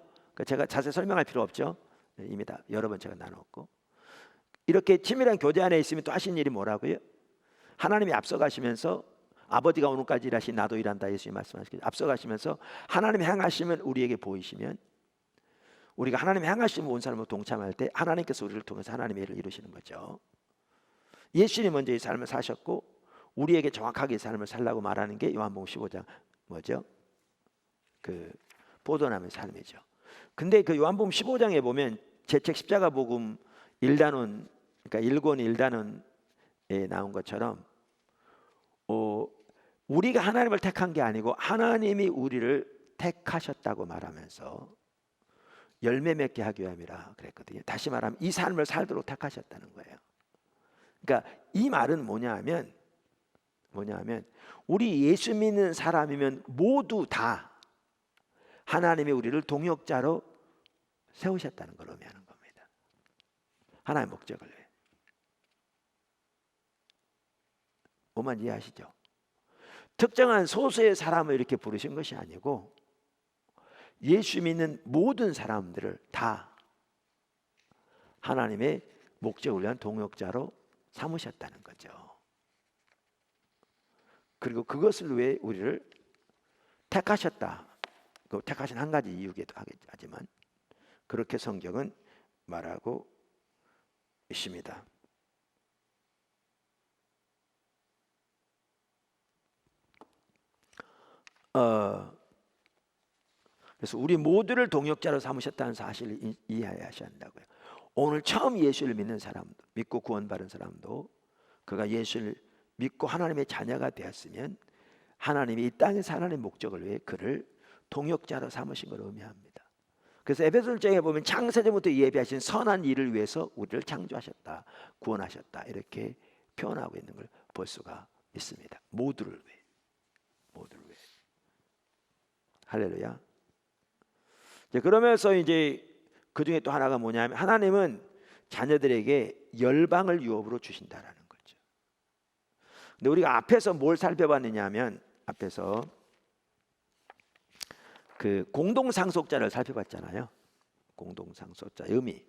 제가 자세히 설명할 필요 없죠. 이미 다 여러 번 제가 나눴고, 이렇게 친밀한 교제 안에 있으면 또 하신 일이 뭐라고요? 하나님이 앞서가시면서, 아버지가 오늘까지 일하신 나도 일한다, 예수님 말씀하시죠. 앞서가시면서 하나님이 행하시면 우리에게 보이시면, 우리가 하나님이 행하시면 온 사람으로 동참할 때 하나님께서 우리를 통해서 하나님의 일을 이루시는 거죠. 예수님 먼저 이 삶을 사셨고 우리에게 정확하게 이 삶을 살라고 말하는 게 요한복음 15장 뭐죠? 그 포도나무의 삶이죠. 근데 그 요한복음 15장에 보면 제 책 십자가 복음 1단원, 그러니까 1권 1단원에 나온 것처럼 우리가 하나님을 택한 게 아니고 하나님이 우리를 택하셨다고 말하면서 열매 맺게 하기 위함이라 그랬거든요. 다시 말하면 이 삶을 살도록 택하셨다는 거예요. 그러니까 이 말은 뭐냐면 우리 예수 믿는 사람이면 모두 다 하나님이 우리를 동역자로 세우셨다는 걸 의미하는 겁니다. 하나님의 목적을 위해. 뭐만 이해하시죠? 특정한 소수의 사람을 이렇게 부르신 것이 아니고 예수 믿는 모든 사람들을 다 하나님의 목적을 위한 동역자로 삼으셨다는 거죠. 그리고 그것을 위해 우리를 택하셨다. 그 택하신 한 가지 이유기도 하지만 그렇게 성경은 말하고 있습니다. 그래서 우리 모두를 동역자로 삼으셨다는 사실을 이해하셔야 한다고요. 오늘 처음 예수를 믿는 사람도, 믿고 구원받은 사람도 그가 예수를 믿고 하나님의 자녀가 되었으면 하나님이 이 땅에서 하나님의 목적을 위해 그를 동역자로 삼으신 걸 의미합니다. 그래서 에베소서에 보면 창세전부터 예비하신 선한 일을 위해서 우리를 창조하셨다, 구원하셨다 이렇게 표현하고 있는 걸 볼 수가 있습니다. 모두를 위해, 모두를 위해. 할렐루야. 그러면서 이제 그 중에 또 하나가 뭐냐면 하나님은 자녀들에게 열방을 유업으로 주신다라는 거죠. 근데 우리가 앞에서 뭘 살펴봤느냐면 앞에서 그 공동상속자를 살펴봤잖아요. 공동상속자 의미.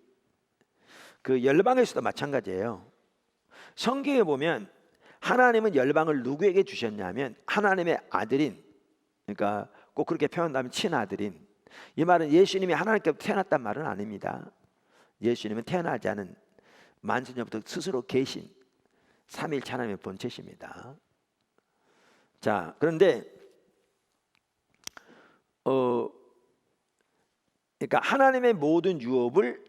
그 열방에서도 마찬가지예요. 성경에 보면 하나님은 열방을 누구에게 주셨냐면 하나님의 아들인, 그러니까 꼭 그렇게 표현하면 친아들인, 이 말은 예수님이 하나님께서 태어났단 말은 아닙니다. 예수님은 태어나지 않은 만세전부터 스스로 계신 삼위일체 하나님의 본체십니다. 자, 그런데 그러니까 하나님의 모든 유업을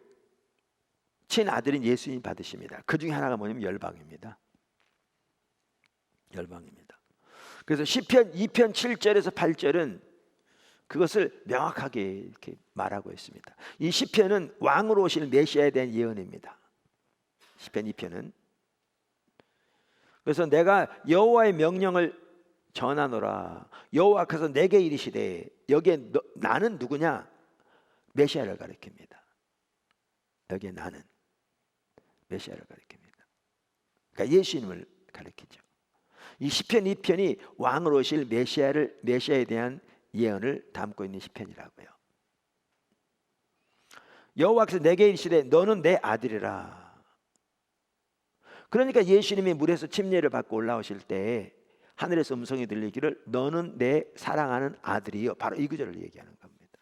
친아들인 예수님이 받으십니다. 그 중에 하나가 뭐냐면 열방입니다. 열방입니다. 그래서 시편 2편 7절에서 8절은 그것을 명확하게 이렇게 말하고 있습니다. 이 시편은 왕으로 오실 메시아에 대한 예언입니다. 시편 2편은. 그래서 내가 여호와의 명령을 전하노라. 여호와께서 내게 이르시되, 여기에 나는 누구냐? 메시아를 가리킵니다. 여기에 나는 메시아를 가리킵니다. 그러니까 예수님을 가리키죠. 이 시편 2편이 왕으로 오실 메시아에 대한 예언을 담고 있는 시편이라고요. 여호와께서 내게 이르시되 너는 내 아들이라. 그러니까 예수님이 물에서 침례를 받고 올라오실 때 하늘에서 음성이 들리기를 너는 내 사랑하는 아들이요. 바로 이 구절을 얘기하는 겁니다.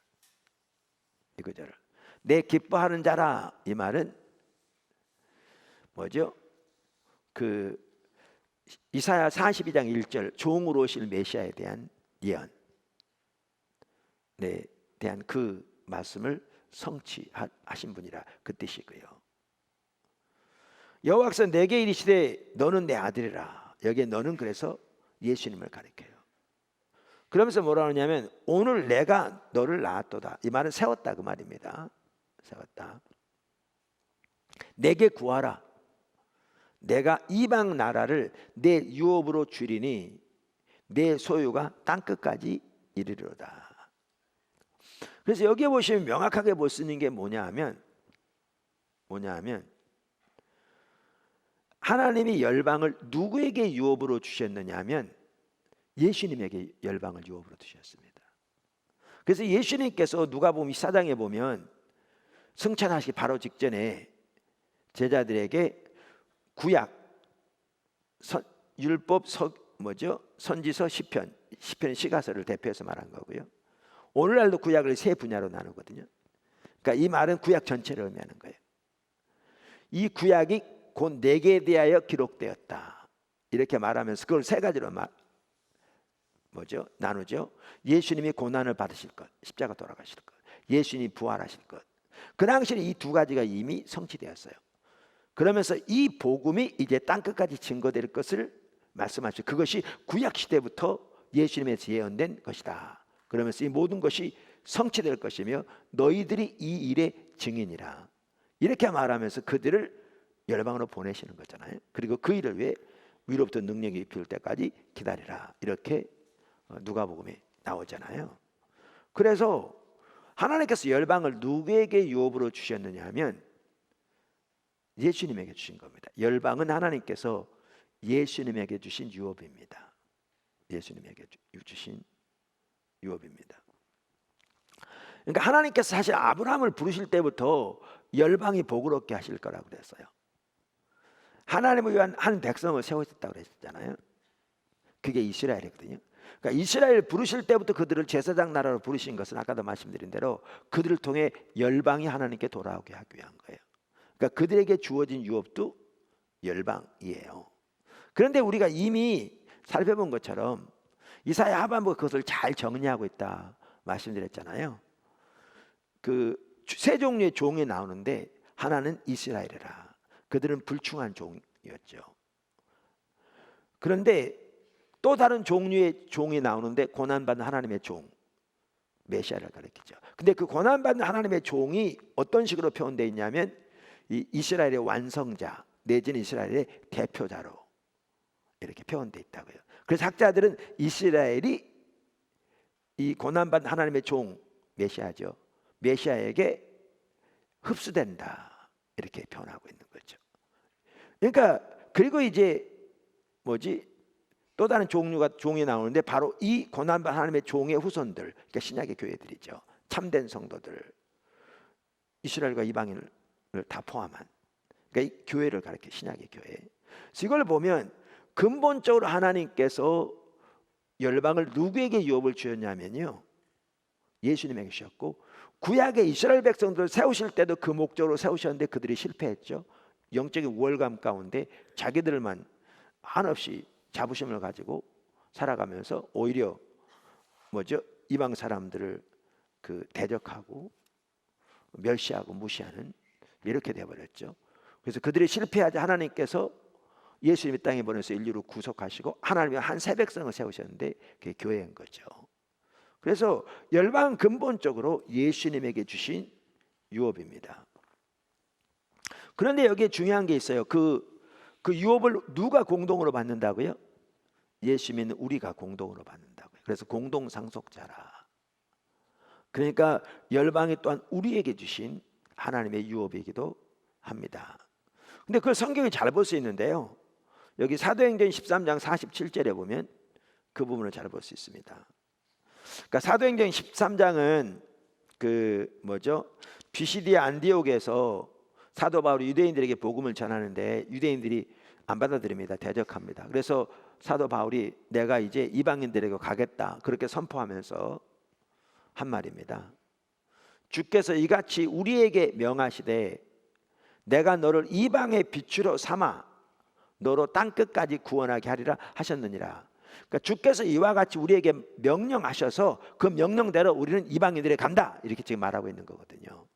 이 구절을. 내 기뻐하는 자라. 이 말은 뭐죠? 그 이사야 42장 1절 종으로 오실 메시아에 대한 예언, 네, 대한 그 말씀을 성취하신 분이라 그 뜻이고요. 여호와께서 내게 이르시되 너는 내 아들이라. 여기에 너는 그래서 예수님을 가리켜요. 그러면서 뭐라 하냐면 오늘 내가 너를 낳았도다. 이 말은 세웠다 그 말입니다. 세웠다. 내게 구하라. 내가 이방 나라를 내 유업으로 주리니 내 소유가 땅끝까지 이르리로다. 그래서 여기에 보시면 명확하게 볼 수 있는 게 뭐냐 하면 하나님이 열방을 누구에게 유업으로 주셨느냐 하면 예수님에게 열방을 유업으로 주셨습니다. 그래서 예수님께서 누가복음 24장에 보면 승천하시기 바로 직전에 제자들에게 구약, 율법, 선지서, 시편, 시가서를 대표해서 말한 거고요. 오늘날도 구약을 세 분야로 나누거든요. 그러니까 이 말은 구약 전체를 의미하는 거예요. 이 구약이 곧 내게 대하여 기록되었다. 이렇게 말하면서 그걸 세 가지로 나누죠. 예수님이 고난을 받으실 것, 십자가 돌아가실 것, 예수님이 부활하실 것. 그 당시에 이 두 가지가 이미 성취되었어요. 그러면서 이 복음이 이제 땅끝까지 증거될 것을 말씀하시죠. 그것이 구약 시대부터 예수님에서 예언된 것이다. 그러면서 이 모든 것이 성취될 것이며 너희들이 이 일의 증인이라. 이렇게 말하면서 그들을 열방으로 보내시는 거잖아요. 그리고 그 일을 위해 위로부터 능력이 입힐 때까지 기다리라. 이렇게 누가복음에 나오잖아요. 그래서 하나님께서 열방을 누구에게 유업으로 주셨느냐 하면 예수님에게 주신 겁니다. 열방은 하나님께서 예수님에게 주신 유업입니다. 예수님에게 주신 유업입니다. 그러니까 하나님께서 사실 아브라함을 부르실 때부터 열방이 복을 얻게 하실 거라고 그랬어요. 하나님을 위한 한 백성을 세우셨다고 그랬잖아요. 그게 이스라엘이거든요. 그러니까 이스라엘 부르실 때부터 그들을 제사장 나라로 부르신 것은 아까도 말씀드린 대로 그들을 통해 열방이 하나님께 돌아오게 하기 위한 거예요. 그러니까 그들에게 주어진 유업도 열방이에요. 그런데 우리가 이미 살펴본 것처럼 이사야 하반부가 그것을 잘 정리하고 있다 말씀드렸잖아요. 그 세 종류의 종이 나오는데 하나는 이스라엘이라. 그들은 불충한 종이었죠. 그런데 또 다른 종류의 종이 나오는데 고난받는 하나님의 종, 메시아를 가리키죠. 근데 그 고난받는 하나님의 종이 어떤 식으로 표현되어 있냐면 이 이스라엘의 완성자 내지는 이스라엘의 대표자로 이렇게 표현되어 있다고요. 그래서 학자들은 이스라엘이 이 고난받는 하나님의 종 메시아죠. 메시아에게 흡수된다 이렇게 표현하고 있는 거죠. 그러니까 그리고 이제 또 다른 종이 나오는데 바로 이 고난받는 하나님의 종의 후손들, 그러니까 신약의 교회들이죠. 참된 성도들, 이스라엘과 이방인을 다 포함한, 그러니까 이 교회를 가리켜 신약의 교회. 그래서 이걸 보면 근본적으로 하나님께서 열방을 누구에게 유업을 주었냐면요, 예수님에게 주셨고, 구약의 이스라엘 백성들을 세우실 때도 그 목적으로 세우셨는데 그들이 실패했죠. 영적인 우월감 가운데 자기들만 한없이 자부심을 가지고 살아가면서 오히려 이방 사람들을 대적하고 멸시하고 무시하는 이렇게 되어버렸죠. 그래서 그들이 실패하자 하나님께서 예수님이 땅에 보내서 인류를 구속하시고 하나님이 한 새 백성을 세우셨는데 그게 교회인 거죠. 그래서 열방은 근본적으로 예수님에게 주신 유업입니다. 그런데 여기에 중요한 게 있어요. 그 유업을 누가 공동으로 받는다고요? 예수 믿는 우리가 공동으로 받는다고요. 그래서 공동 상속자라. 그러니까 열방이 또한 우리에게 주신 하나님의 유업이기도 합니다. 근데 그걸 성경이 잘 볼 수 있는데요, 여기 사도행전 13장 47절에 보면 그 부분을 잘 볼 수 있습니다. 그러니까 사도행전 13장은 비시디아 안디옥에서 사도 바울이 유대인들에게 복음을 전하는데 유대인들이 안 받아들입니다. 대적합니다. 그래서 사도 바울이 내가 이제 이방인들에게 가겠다 그렇게 선포하면서 한 말입니다. 주께서 이같이 우리에게 명하시되 내가 너를 이방의 빛으로 삼아 너로 땅끝까지 구원하게 하리라 하셨느니라. 그러니까 주께서 이와 같이 우리에게 명령하셔서 그 명령대로 우리는 이방인들에 간다 이렇게 지금 말하고 있는 거거든요.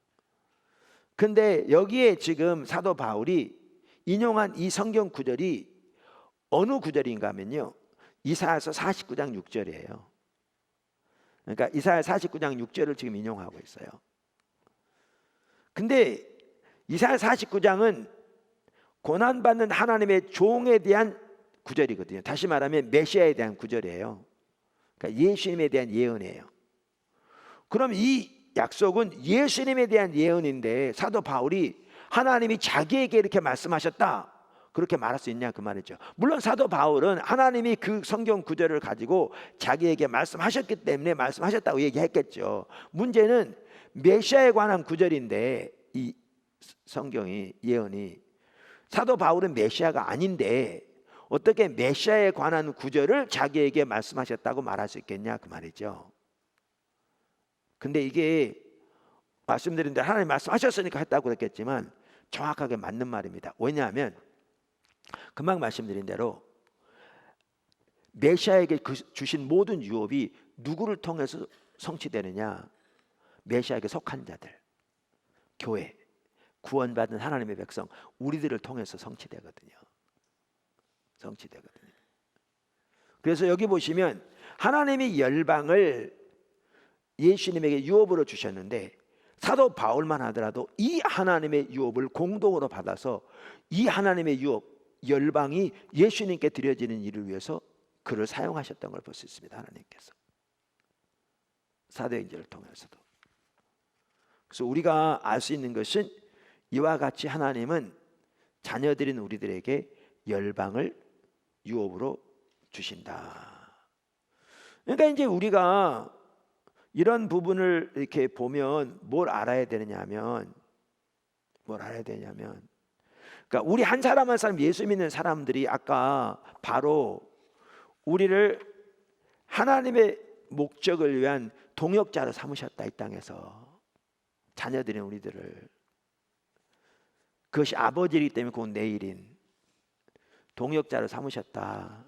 근데 여기에 지금 사도 바울이 인용한 이 성경 구절이 어느 구절인가 하면요, 이사야서 49장 6절이에요. 그러니까 이사야 49장 6절을 지금 인용하고 있어요. 근데 이사야 49장은 고난받는 하나님의 종에 대한 구절이거든요. 다시 말하면 메시아에 대한 구절이에요. 그러니까 예수님에 대한 예언이에요. 그럼 이 약속은 예수님에 대한 예언인데 사도 바울이 하나님이 자기에게 이렇게 말씀하셨다 그렇게 말할 수 있냐 그 말이죠. 물론 사도 바울은 하나님이 그 성경 구절을 가지고 자기에게 말씀하셨기 때문에 말씀하셨다고 얘기했겠죠. 문제는 메시아에 관한 구절인데 이 성경이 예언이 사도 바울은 메시아가 아닌데 어떻게 메시아에 관한 구절을 자기에게 말씀하셨다고 말할 수 있겠냐 그 말이죠. 근데 이게 말씀드린 대로 하나님 말씀하셨으니까 했다고 그랬겠지만 정확하게 맞는 말입니다. 왜냐하면 금방 말씀드린 대로 메시아에게 주신 모든 유업이 누구를 통해서 성취되느냐? 메시아에게 속한 자들, 교회, 구원받은 하나님의 백성, 우리들을 통해서 성취되거든요. 성취되거든요. 그래서 여기 보시면 하나님이 열방을 예수님에게 유업으로 주셨는데 사도 바울만 하더라도 이 하나님의 유업을 공동으로 받아서 이 하나님의 유업, 열방이 예수님께 드려지는 일을 위해서 그를 사용하셨던 걸 볼 수 있습니다. 하나님께서 사도행전을 통해서도. 그래서 우리가 알 수 있는 것은 이와 같이 하나님은 자녀들인 우리들에게 열방을 유업으로 주신다. 그러니까 이제 우리가 이런 부분을 이렇게 보면 뭘 알아야 되느냐면 그러니까 우리 한 사람 한 사람 예수 믿는 사람들이 아까 바로 우리를 하나님의 목적을 위한 동역자로 삼으셨다. 이 땅에서 자녀들인 우리들을 그것이 아버지이기 때문에 곧 내 일인 동역자를 삼으셨다.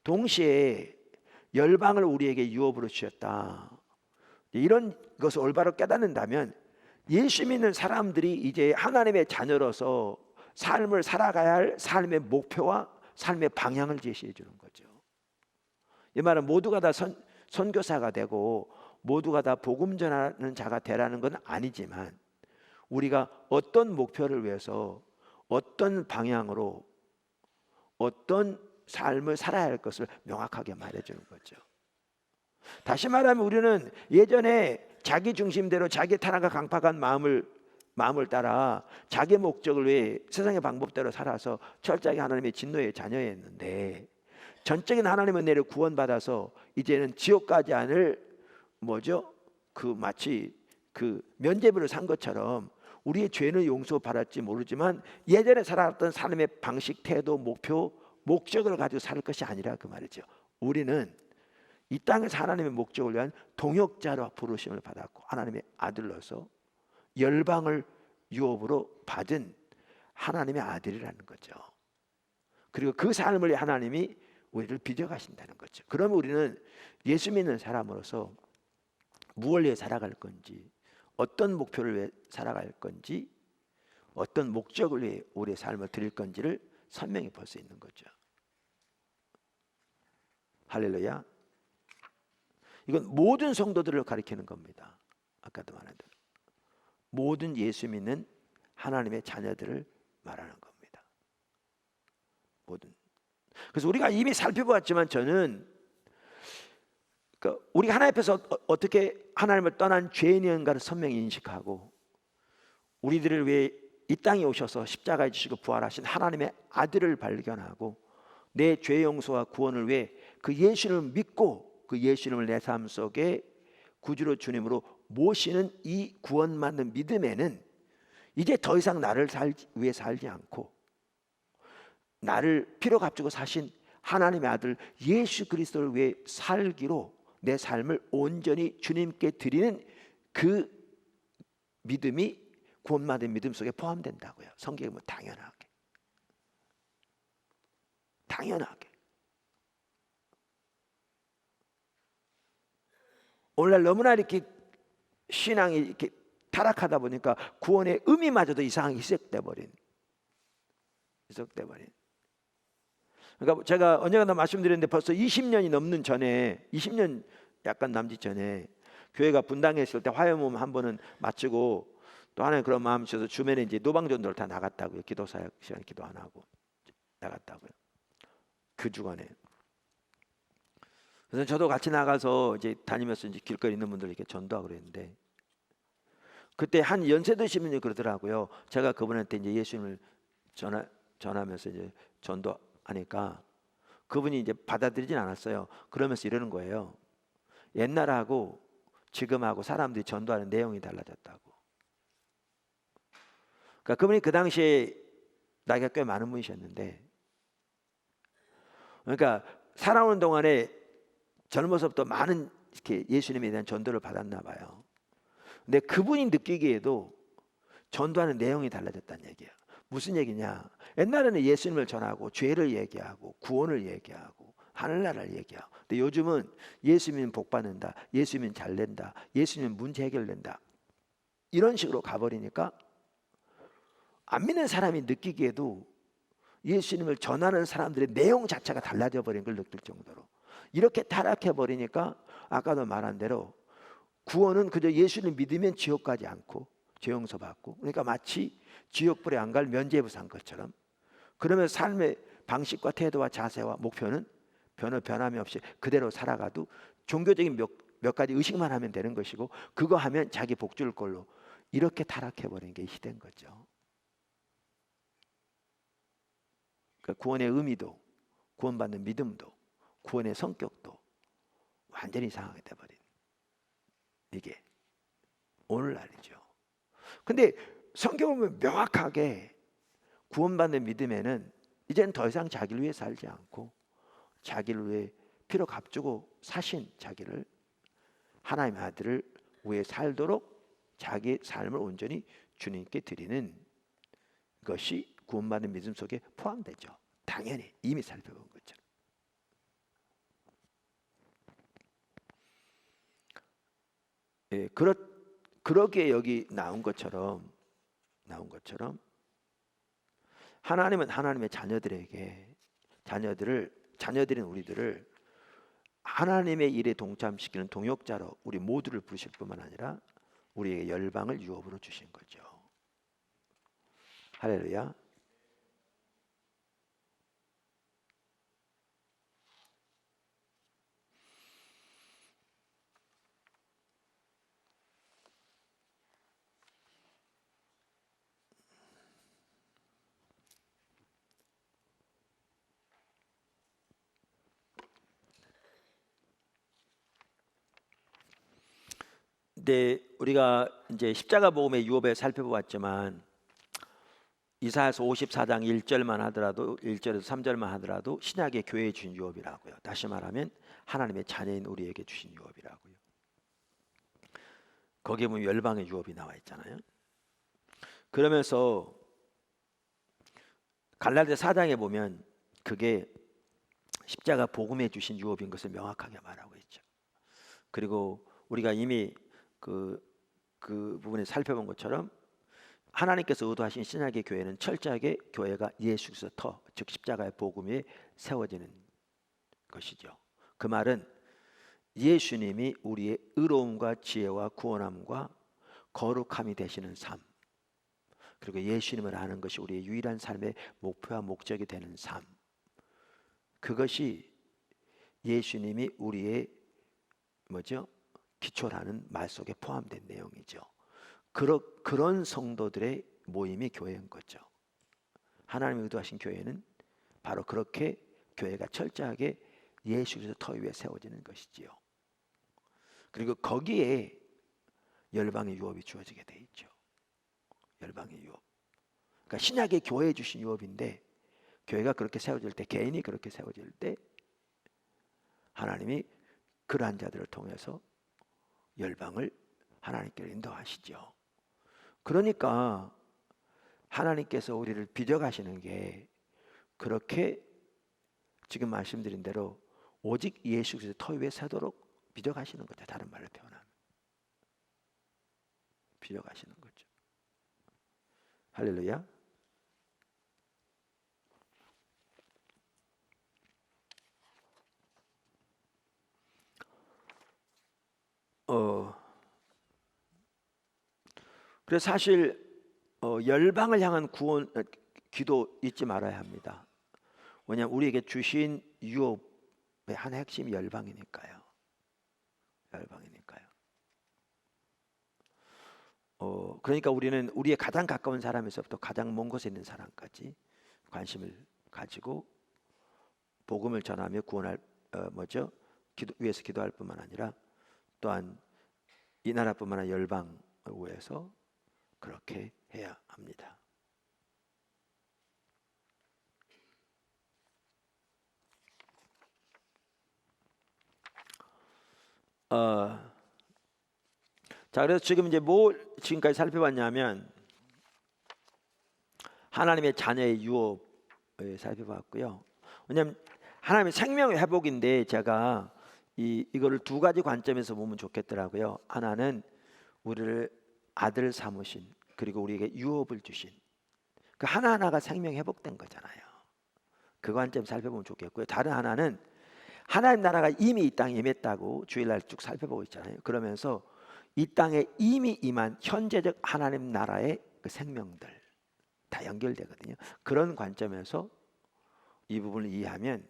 동시에 열방을 우리에게 유업으로 주셨다. 이런 것을 올바로 깨닫는다면 예수 믿는 사람들이 이제 하나님의 자녀로서 삶을 살아가야 할 삶의 목표와 삶의 방향을 제시해 주는 거죠. 이 말은 모두가 다 선교사가 되고 모두가 다 복음 전하는 자가 되라는 건 아니지만 우리가 어떤 목표를 위해서 어떤 방향으로 어떤 삶을 살아야 할 것을 명확하게 말해주는 거죠. 다시 말하면 우리는 예전에 자기 중심대로 자기 타락과 강팍한 마음을 따라 자기 목적을 위해 세상의 방법대로 살아서 철저하게 하나님의 진노의 자녀였는데 전적인 하나님의 은혜를 구원받아서 이제는 지옥 가지 않을 마치 면죄부를 산 것처럼 우리의 죄는 용서받았지 모르지만 예전에 살아왔던 삶의 방식, 태도, 목적을 가지고 살 것이 아니라 그 말이죠. 우리는 이 땅에서 하나님의 목적을 위한 동역자로 부르심을 받았고 하나님의 아들로서 열방을 유업으로 받은 하나님의 아들이라는 거죠. 그리고 그 삶을 하나님이 우리를 빚어가신다는 거죠. 그러면 우리는 예수 믿는 사람으로서 무엇을 위해 살아갈 건지, 어떤 목표를 위해 살아갈 건지, 어떤 목적을 위해 우리의 삶을 드릴 건지를 선명히 볼 수 있는 거죠. 할렐루야. 이건 모든 성도들을 가리키는 겁니다. 아까도 말한 대로 모든 예수 믿는 하나님의 자녀들을 말하는 겁니다. 모든. 그래서 우리가 이미 살펴보았지만 저는 우리가 하나님 앞에서 어떻게 하나님을 떠난 죄인인가를 선명히 인식하고 우리들을 위해 이 땅에 오셔서 십자가에 지시고 부활하신 하나님의 아들을 발견하고 내 죄 용서와 구원을 위해 그 예수를 믿고 그 예수님을 내 삶 속에 구주로 주님으로 모시는 이 구원받는 믿음에는 이제 더 이상 나를 위해 살지 않고 나를 피로 값주고 사신 하나님의 아들 예수 그리스도를 위해 살기로 내 삶을 온전히 주님께 드리는 그 믿음이 구원받은 믿음 속에 포함된다고요. 성경에 뭐 당연하게 오늘날 너무나 이렇게 신앙이 이렇게 타락하다 보니까 구원의 의미마저도 이상하게 희석돼 버린. 그러니까 제가 언젠가 말씀드렸는데 벌써 20년이 넘는 전에 20년 약간 남짓 전에 교회가 분당했을 때 화요모임 한 번은 마치고 또 하나님 그런 마음 주셔서 주변에 이제 노방전도를 다 나갔다고요. 기도사역 시간 기도 안 하고 나갔다고요. 그 주간에. 그래서 저도 같이 나가서 이제 다니면서 이제 길거리 있는 분들 이렇게 전도하고 그랬는데 그때 한 연세 드신 분이 그러더라고요. 제가 그분한테 이제 예수님을 전하면서 이제 전도하니까 그분이 이제 받아들이진 않았어요. 그러면서 이러는 거예요. 옛날하고 지금하고 사람들이 전도하는 내용이 달라졌다고. 그러니까 그분이 그 당시에 나이가 꽤 많은 분이셨는데, 그러니까 살아오는 동안에 젊어서부터 많은 이렇게 예수님에 대한 전도를 받았나 봐요. 근데 그분이 느끼기에도 전도하는 내용이 달라졌다는 얘기예요. 무슨 얘기냐? 옛날에는 예수님을 전하고 죄를 얘기하고 구원을 얘기하고 하늘나라를 얘기하고, 근데 요즘은 예수님은 복 받는다, 예수님은 잘 된다, 예수님은 문제 해결된다, 이런 식으로 가버리니까 안 믿는 사람이 느끼기에도 예수님을 전하는 사람들의 내용 자체가 달라져 버린 걸 느낄 정도로 이렇게 타락해 버리니까 아까도 말한 대로 구원은 그저 예수를 믿으면 지옥 가지 않고 죄 용서 받고, 그러니까 마치 지옥불에 안 갈 면죄부 산 것처럼, 그러면 삶의 방식과 태도와 자세와 목표는 변함이 없이 그대로 살아가도 종교적인 몇 가지 의식만 하면 되는 것이고 그거 하면 자기 복 줄 걸로 이렇게 타락해 버린 게 이 시대인 거죠. 그러니까 구원의 의미도 구원받는 믿음도 구원의 성격도 완전히 이상하게 돼버린 이게 오늘날이죠. 근데 성경을 보면 명확하게 구원받는 믿음에는 이제는 더 이상 자기를 위해 살지 않고 자기를 위해 피로 값주고 사신 자기를, 하나님의 아들을 위해 살도록 자기의 삶을 온전히 주님께 드리는, 것이 구원받는 믿음 속에 포함되죠. 당연히 이미 살펴본 것처럼. 예, 그러기에 여기 나온 것처럼 하나님은 하나님의 자녀들인 우리들을 하나님의 일에 동참시키는 동역자로 우리 모두를 부르실 뿐만 아니라 우리에게 열방을 유업으로 주신 거죠. 할렐루야. 네, 우리가 이제 십자가 복음의 유업에 살펴보았지만 이사야서 54장 1절만 하더라도 1절에서 3절만 하더라도 신약의 교회에 주신 유업이라고요. 다시 말하면 하나님의 자녀인 우리에게 주신 유업이라고요. 거기에 보면 열방의 유업이 나와 있잖아요. 그러면서 갈라디아 4장에 보면 그게 십자가 복음에 주신 유업인 것을 명확하게 말하고 있죠. 그리고 우리가 이미 그 부분에 살펴본 것처럼 하나님께서 의도하신 신약의 교회는 철저하게 교회가 예수 그리스도 터, 즉 십자가의 복음 위에 세워지는 것이죠. 그 말은 예수님이 우리의 의로움과 지혜와 구원함과 거룩함이 되시는 삶, 그리고 예수님을 아는 것이 우리의 유일한 삶의 목표와 목적이 되는 삶, 그것이 예수님이 우리의 기초라는 말 속에 포함된 내용이죠. 그런 성도들의 모임이 교회인 거죠. 하나님이 의도하신 교회는 바로 그렇게 교회가 철저하게 예수 그리스도 터 위에 세워지는 것이지요. 그리고 거기에 열방의 유업이 주어지게 돼 있죠. 열방의 유업. 그러니까 신약의 교회에 주신 유업인데 교회가 그렇게 세워질 때, 개인이 그렇게 세워질 때 하나님이 그러한 자들을 통해서 열방을 하나님께로 인도하시죠. 그러니까 하나님께서 우리를 빚어가시는 게 그렇게 지금 말씀드린 대로 오직 예수 그리스도 터 위에 서도록 빚어가시는 거죠. 다른 말로 표현하면 빚어가시는 거죠. 할렐루야. 그래서 사실 열방을 향한 구원 기도 잊지 말아야 합니다. 왜냐하면 우리에게 주신 유업의 한 핵심이 열방이니까요. 열방이니까요. 그러니까 우리는 우리의 가장 가까운 사람에서부터 가장 먼 곳에 있는 사람까지 관심을 가지고 복음을 전하며 구원할 위해서 기도할 뿐만 아니라 또한 이 나라뿐만 아니라 열방을 위해서 그렇게 해야 합니다. 자, 그래서 지금 이제 뭘 지금까지 살펴봤냐면 하나님의 자녀의 유업을 살펴봤고요. 왜냐하면 하나님의 생명의 회복인데 제가 이거를 두 가지 관점에서 보면 좋겠더라고요. 하나는 우리를 아들 삼으신, 그리고 우리에게 유업을 주신 그 하나하나가 생명 회복된 거잖아요. 그 관점 살펴보면 좋겠고요. 다른 하나는 하나님 나라가 이미 이 땅에 임했다고 주일날 쭉 살펴보고 있잖아요. 그러면서 이 땅에 이미 임한 현재적 하나님 나라의 그 생명들 다 연결되거든요. 그런 관점에서 이 부분을 이해하면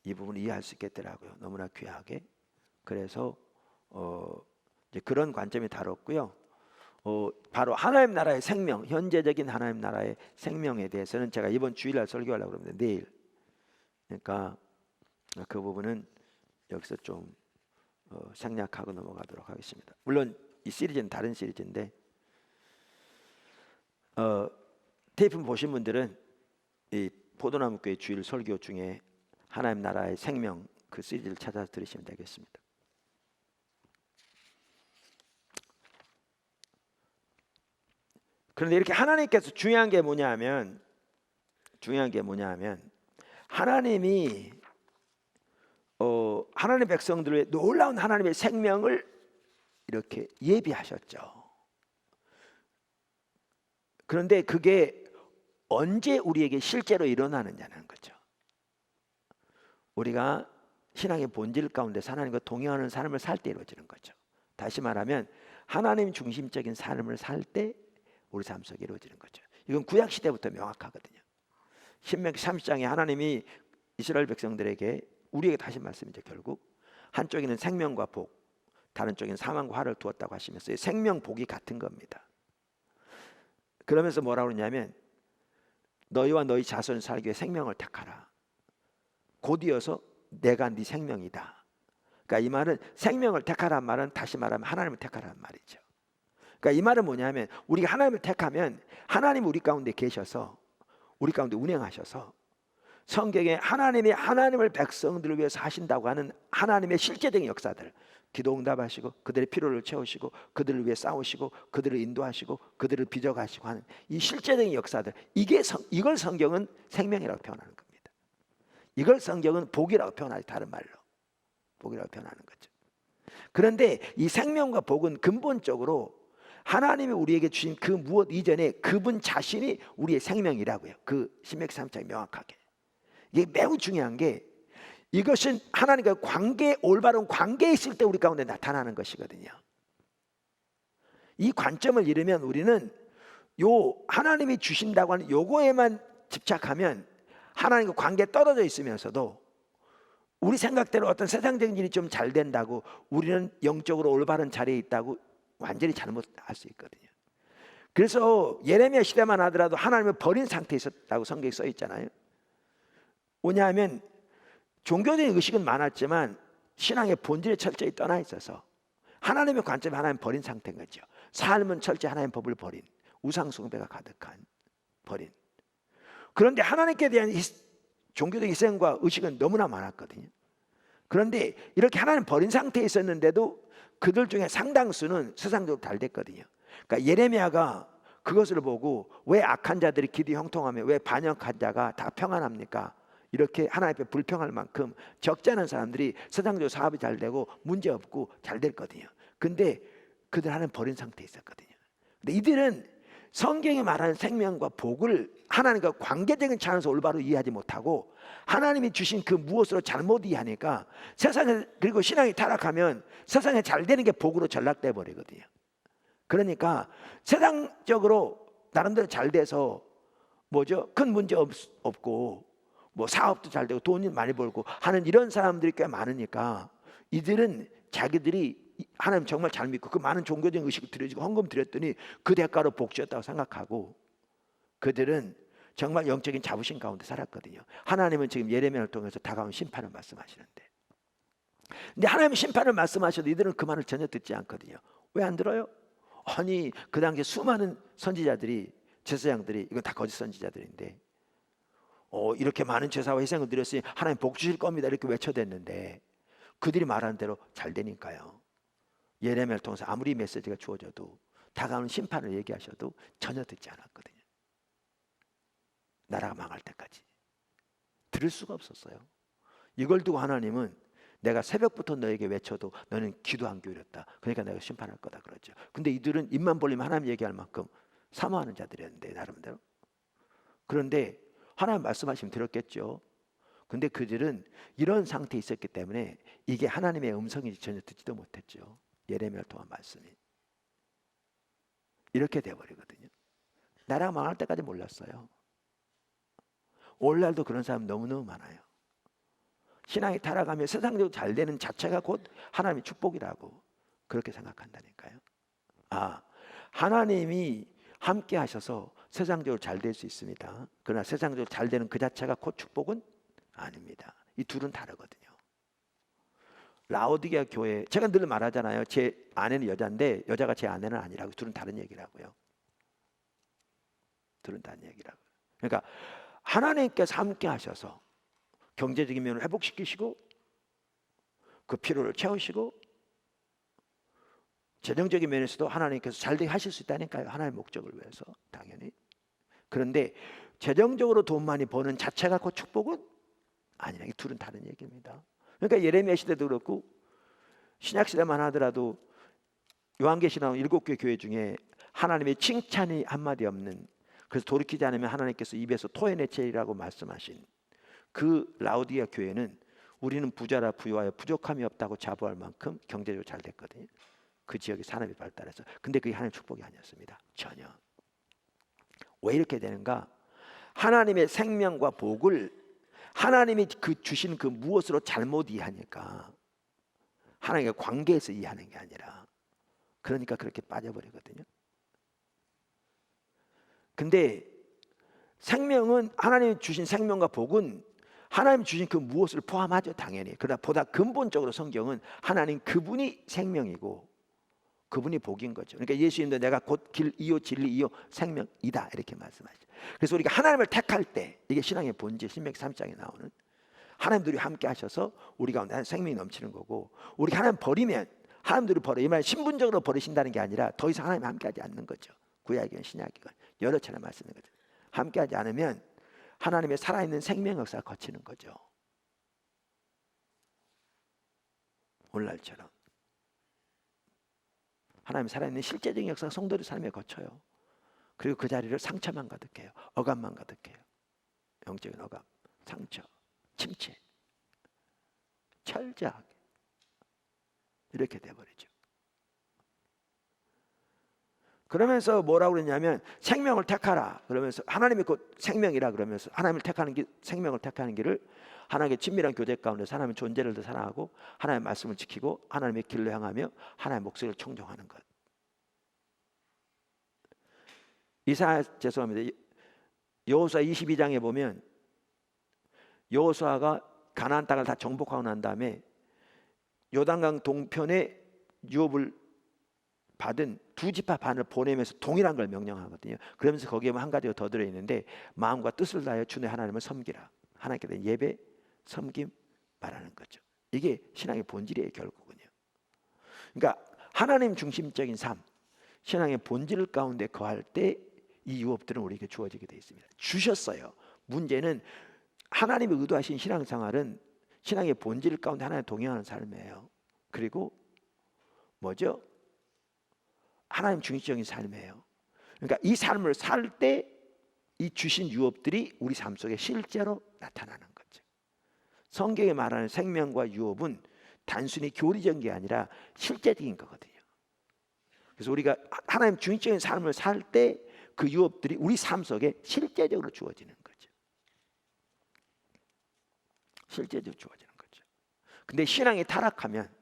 이 부분을 이해할 수 있겠더라고요. 너무나 귀하게. 그래서 이제 그런 관점이 다뤘고요. 바로 하나님 나라의 생명, 현재적인 하나님 나라의 생명에 대해서는 제가 이번 주일날 설교하려고 그러는데 내일. 그러니까 그 부분은 여기서 좀 생략하고 넘어가도록 하겠습니다. 물론 이 시리즈는 다른 시리즈인데 테이프 보신 분들은 이 포도나무교회 주일 설교 중에 하나님 나라의 생명 그 시리즈를 찾아서 들으시면 되겠습니다. 그런데 이렇게 하나님께서 중요한 게 뭐냐면 하나님이 하나님의 백성들의 놀라운 하나님의 생명을 이렇게 예비하셨죠. 그런데 그게 언제 우리에게 실제로 일어나느냐는 거죠. 우리가 신앙의 본질 가운데 하나님과 동행하는 삶을 살 때 이루어지는 거죠. 다시 말하면 하나님 중심적인 삶을 살 때 우리 삶 속에 이루어지는 거죠. 이건 구약 시대부터 명확하거든요. 신명기 30장에 하나님이 이스라엘 백성들에게, 우리에게 다시 말씀이죠. 결국 한쪽에는 생명과 복, 다른 쪽에는 사망과 화를 두었다고 하시면서 생명 복이 같은 겁니다. 그러면서 뭐라고 그러냐면 너희와 너희 자손 살기 위해 생명을 택하라. 곧 이어서 내가 네 생명이다. 그러니까 이 말은 생명을 택하라는 말은 다시 말하면 하나님을 택하라는 말이죠. 그러니까 이 말은 뭐냐면 우리가 하나님을 택하면 하나님 우리 가운데 계셔서 우리 가운데 운행하셔서 성경에 하나님이 하나님을 백성들을 위해서 하신다고 하는 하나님의 실제적인 역사들, 기도 응답하시고 그들의 필요를 채우시고 그들을 위해 싸우시고 그들을 인도하시고 그들을 빚어가시고 하는 이 실제적인 역사들, 이걸 성경은 생명이라고 표현하는 겁니다. 이걸 성경은 복이라고 표현하지, 다른 말로 복이라고 표현하는 거죠. 그런데 이 생명과 복은 근본적으로 하나님이 우리에게 주신 그 무엇 이전에 그분 자신이 우리의 생명이라고요. 그 신명기 3장에 명확하게. 이게 매우 중요한 게 이것은 하나님과 올바른 관계에 있을 때 우리 가운데 나타나는 것이거든요. 이 관점을 잃으면 우리는 하나님이 주신다고 하는 요거에만 집착하면 하나님과 관계에 떨어져 있으면서도 우리 생각대로 어떤 세상적인 일이 좀 잘 된다고 우리는 영적으로 올바른 자리에 있다고 완전히 잘못할 수 있거든요. 그래서 예레미야 시대만 하더라도 하나님을 버린 상태에 있었다고 성경에 써 있잖아요. 왜냐하면 종교적인 의식은 많았지만 신앙의 본질에 철저히 떠나 있어서 하나님의 관점에 하나님 버린 상태인 거죠. 삶은 철저히 하나님의 법을 버린, 우상 숭배가 가득한 버린. 그런데 하나님께 대한 종교적 희생과 의식은 너무나 많았거든요. 그런데 이렇게 하나님 버린 상태에 있었는데도 그들 중에 상당수는 세상적으로 잘 됐거든요. 그러니까 예레미야가 그것을 보고 왜 악한 자들이 기도 형통하며 왜 반역한 자가 다 평안합니까? 이렇게 하나님 앞에 불평할 만큼 적지 않은 사람들이 세상적으로 사업이 잘 되고 문제 없고 잘 됐거든요. 근데 그들 하나님 버린 상태에 있었거든요. 근데 이들은 성경이 말하는 생명과 복을 하나님과 관계적인 차원에서 올바로 이해하지 못하고 하나님이 주신 그 무엇으로 잘못 이해하니까 세상에, 그리고 신앙이 타락하면 세상에 잘 되는 게 복으로 전락돼 버리거든요. 그러니까 세상적으로 나름대로 잘 돼서 큰 문제 없고 뭐 사업도 잘 되고 돈이 많이 벌고 하는 이런 사람들이 꽤 많으니까 이들은 자기들이 하나님 정말 잘 믿고 그 많은 종교적인 의식을 드려지고 헌금 드렸더니 그 대가로 복 주었다고 생각하고 그들은 정말 영적인 자부심 가운데 살았거든요. 하나님은 지금 예레미야를 통해서 다가온 심판을 말씀하시는데, 근데 하나님은 심판을 말씀하셔도 이들은 그 말을 전혀 듣지 않거든요. 왜 안 들어요? 아니 그 당시에 수많은 선지자들이, 제사장들이, 이건 다 거짓 선지자들인데 이렇게 많은 제사와 희생을 드렸으니 하나님 복 주실 겁니다 이렇게 외쳐댔는데 그들이 말하는 대로 잘 되니까요. 예레미야를 통해서 아무리 메시지가 주어져도 다가오는 심판을 얘기하셔도 전혀 듣지 않았거든요. 나라가 망할 때까지 들을 수가 없었어요. 이걸 두고 하나님은 내가 새벽부터 너에게 외쳐도 너는 기도 안 기울였다, 그러니까 내가 심판할 거다 그러죠. 근데 이들은 입만 벌리면 하나님 얘기할 만큼 사모하는 자들이었는데 나름대로. 그런데 하나님 말씀하시면 들었겠죠. 근데 그들은 이런 상태에 있었기 때문에 이게 하나님의 음성인지 전혀 듣지도 못했죠. 예레미야를 통한 말씀이 이렇게 돼버리거든요. 나라가 망할 때까지 몰랐어요. 오늘날도 그런 사람 너무너무 많아요. 신앙이 타락하며 세상적으로 잘 되는 자체가 곧 하나님의 축복이라고 그렇게 생각한다니까요. 하나님이 함께 하셔서 세상적으로 잘 될 수 있습니다. 그러나 세상적으로 잘 되는 그 자체가 곧 축복은 아닙니다. 이 둘은 다르거든요. 라오디게아 교회, 제가 늘 말하잖아요. 제 아내는 여자인데 여자가 제 아내는 아니라고. 둘은 다른 얘기라고요. 둘은 다른 얘기라고. 그러니까 하나님께서 함께 하셔서 경제적인 면을 회복시키시고 그 필요를 채우시고 재정적인 면에서도 하나님께서 잘되게 하실 수 있다니까요. 하나님의 목적을 위해서 당연히. 그런데 재정적으로 돈 많이 버는 자체가 그 축복은 아니라, 이 둘은 다른 얘기입니다. 그러니까 예레미야 시대도 그렇고 신약 시대만 하더라도 요한계시록 7개 교회 중에 하나님의 칭찬이 한마디 없는, 그래서 돌이키지 않으면 하나님께서 입에서 토해내리라고 말씀하신 그 라우디아 교회는 우리는 부자라 부유하여 부족함이 없다고 자부할 만큼 경제적으로 잘 됐거든요. 그 지역의 산업이 발달해서. 근데 그게 하나님의 축복이 아니었습니다. 전혀. 왜 이렇게 되는가? 하나님의 생명과 복을 하나님이 그 주신 그 무엇으로 잘못 이해하니까, 하나님과 관계에서 이해하는 게 아니라, 그러니까 그렇게 빠져버리거든요. 근데 생명은, 하나님이 주신 생명과 복은 하나님이 주신 그 무엇을 포함하죠, 당연히. 그러나 보다 근본적으로 성경은 하나님 그분이 생명이고 그분이 복인 거죠. 그러니까 예수님도 내가 곧 길 이요 진리 이요 생명이다 이렇게 말씀하시죠. 그래서 우리가 하나님을 택할 때, 이게 신앙의 본질, 신명기 3장에 나오는, 하나님들이 함께 하셔서 우리 가운데 생명이 넘치는 거고, 우리 하나님 버리면 하나님들이 버려, 이 말 신분적으로 버리신다는 게 아니라 더 이상 하나님 함께하지 않는 거죠. 구약이건 신약이건 여러 차례 말씀인 거죠. 함께하지 않으면 하나님의 살아있는 생명 역사가 거치는 거죠. 오늘날처럼 하나님 살아있는 실제적인 역사가 성도들 삶에 거쳐요. 그리고 그 자리를 상처만 가득해요. 억압만 가득해요. 영적인 억압, 상처, 침체, 철저하게 이렇게 돼버리죠. 그러면서 뭐라고 그랬냐면 생명을 택하라 그러면서, 하나님이 곧 생명이라 그러면서 하나님을 택하는 길, 생명을 택하는 길을 하나님의 친밀한 교제 가운데서 하나님의 존재를 더 사랑하고 하나님의 말씀을 지키고 하나님의 길로 향하며 하나님의 목소리를 청종하는 것. 죄송합니다. 여호수아 22장에 보면 여호수아가 가나안 땅을 다 정복하고 난 다음에 요단강 동편에 유업을 받은 두 지파 반을 보내면서 동일한 걸 명령하거든요. 그러면서 거기에 한 가지가 더 들어있는데, 마음과 뜻을 다하여 주의 하나님을 섬기라. 하나님께 대한 예배, 섬김 말하는 거죠. 이게 신앙의 본질이에요, 결국은요. 그러니까 하나님 중심적인 삶, 신앙의 본질 가운데 거할 때 이 유업들은 우리에게 주어지게 되어 있습니다. 주셨어요. 문제는 하나님이 의도하신 신앙생활은 신앙의 본질 가운데 하나님 동행하는 삶이에요. 그리고 뭐죠? 하나님 중심적인 삶이에요. 그러니까 이 삶을 살 때 이 주신 유업들이 우리 삶 속에 실제로 나타나는 거죠. 성경에 말하는 생명과 유업은 단순히 교리적인 게 아니라 실제적인 거거든요. 그래서 우리가 하나님 중심적인 삶을 살 때 그 유업들이 우리 삶 속에 실제적으로 주어지는 거죠. 실제적으로 주어지는 거죠. 근데 신앙이 타락하면,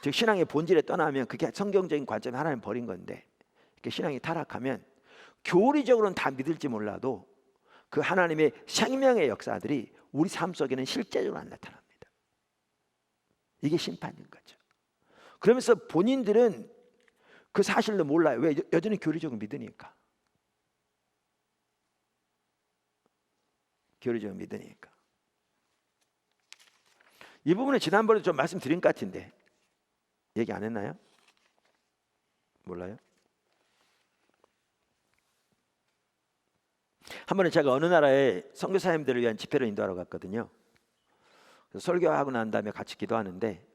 즉 신앙의 본질에 떠나면, 그게 성경적인 관점에 하나님 버린 건데, 신앙이 타락하면 교리적으로는 다 믿을지 몰라도 그 하나님의 생명의 역사들이 우리 삶 속에는 실제적으로 안 나타납니다. 이게 심판인 거죠. 그러면서 본인들은 그 사실도 몰라요. 왜? 여전히 교리적으로 믿으니까. 교리적으로 믿으니까. 이 부분은 지난번에 좀 말씀드린 것 같은데 얘기 안 했나요? 몰라요? 한 번에 제가 어느 나라에 선교사님들을 위한 집회를 인도하러 갔거든요. 그래서 설교하고 난 다음에 같이 기도하는데,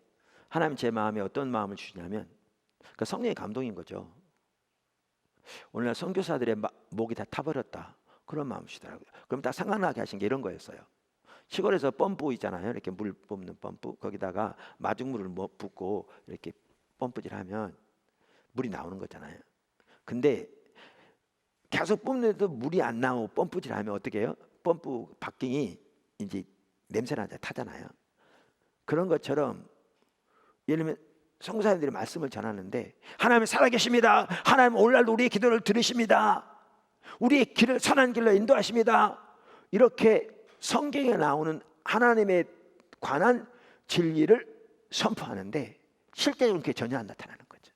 하나님 제 마음에 어떤 마음을 주시냐면, 그러니까 성령의 감동인 거죠. 오늘날 선교사들의 목이 다 타버렸다, 그런 마음 주시더라고요. 그럼 딱 생각나게 하신 게 이런 거였어요. 시골에서 펌프 있잖아요. 이렇게 물 뽑는 펌프. 거기다가 마중물을 붓고 이렇게 펌프질하면 물이 나오는 거잖아요. 근데 계속 뿜는데도 물이 안 나오고 펌프질하면 어떻게 해요? 펌프 박경이 이제 냄새나 타잖아요. 그런 것처럼 예를 들면 선교사님들이 말씀을 전하는데, 하나님 살아계십니다. 하나님 오늘날도 우리의 기도를 들으십니다. 우리의 길을 선한 길로 인도하십니다. 이렇게 성경에 나오는 하나님에 관한 진리를 선포하는데 실제적으로 그게 전혀 안 나타나는 거죠.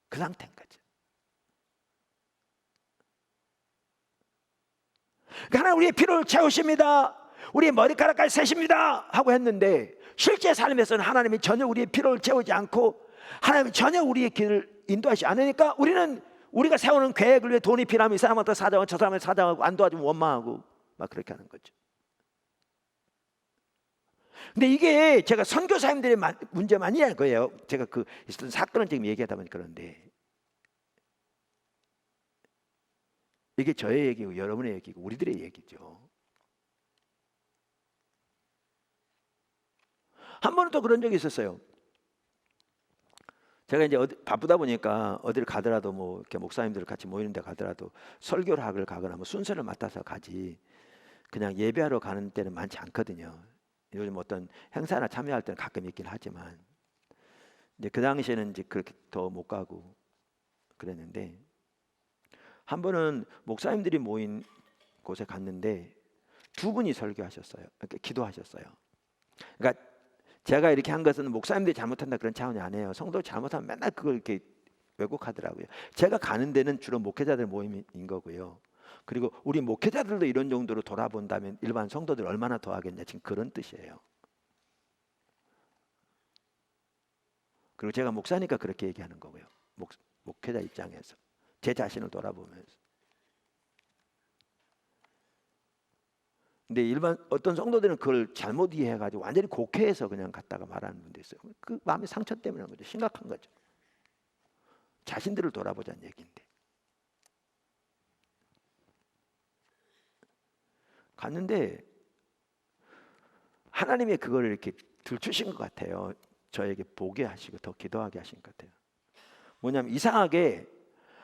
그 상태인 거죠. 그러니까 하나님 우리의 필요를 채우십니다. 우리의 머리카락까지 세십니다 하고 했는데 실제 삶에서는 하나님이 전혀 우리의 필요를 채우지 않고 하나님이 전혀 우리의 길을 인도하지 않으니까 우리가 세우는 계획을 위해 돈이 필요하면 이 사람한테 사정하고 저 사람한테 사정하고 안 도와주면 원망하고 막 그렇게 하는 거죠. 근데 이게 제가 선교사님들의 문제만이 거예요. 제가 그 있었던 사건을 지금 얘기하다 보니 그런데 이게 저의 얘기고 여러분의 얘기고 우리들의 얘기죠. 한 번은 또 그런 적이 있었어요. 제가 이제 바쁘다 보니까 어디를 가더라도 뭐 이렇게 목사님들 같이 모이는 데 가더라도 설교를 하러 가거나 뭐 순서를 맡아서 가지 그냥 예배하러 가는 때는 많지 않거든요. 요즘 어떤 행사나 참여할 때는 가끔 있긴 하지만 이제 그 당시에는 이제 그렇게 더 못 가고 그랬는데 한 번은 목사님들이 모인 곳에 갔는데 두 분이 설교하셨어요. 이렇게 기도하셨어요. 그러니까 제가 이렇게 한 것은 목사님들이 잘못한다 그런 차원이 아니에요. 성도 잘못하면 맨날 그걸 이렇게 왜곡하더라고요. 제가 가는 데는 주로 목회자들 모임인 거고요. 그리고 우리 목회자들도 이런 정도로 돌아본다면 일반 성도들 얼마나 더 하겠냐 지금 그런 뜻이에요. 그리고 제가 목사니까 그렇게 얘기하는 거고요. 목회자 입장에서 제 자신을 돌아보면서. 근데 일반 어떤 성도들은 그걸 잘못 이해해가지고 완전히 곡해해서 그냥 갔다가 말하는 분도 있어요. 그 마음의 상처 때문에 그런 거죠. 심각한 거죠. 자신들을 돌아보자는 얘기인데. 갔는데 하나님이 그걸 이렇게 들추신 것 같아요. 저에게 보게 하시고 더 기도하게 하신 것 같아요. 뭐냐면 이상하게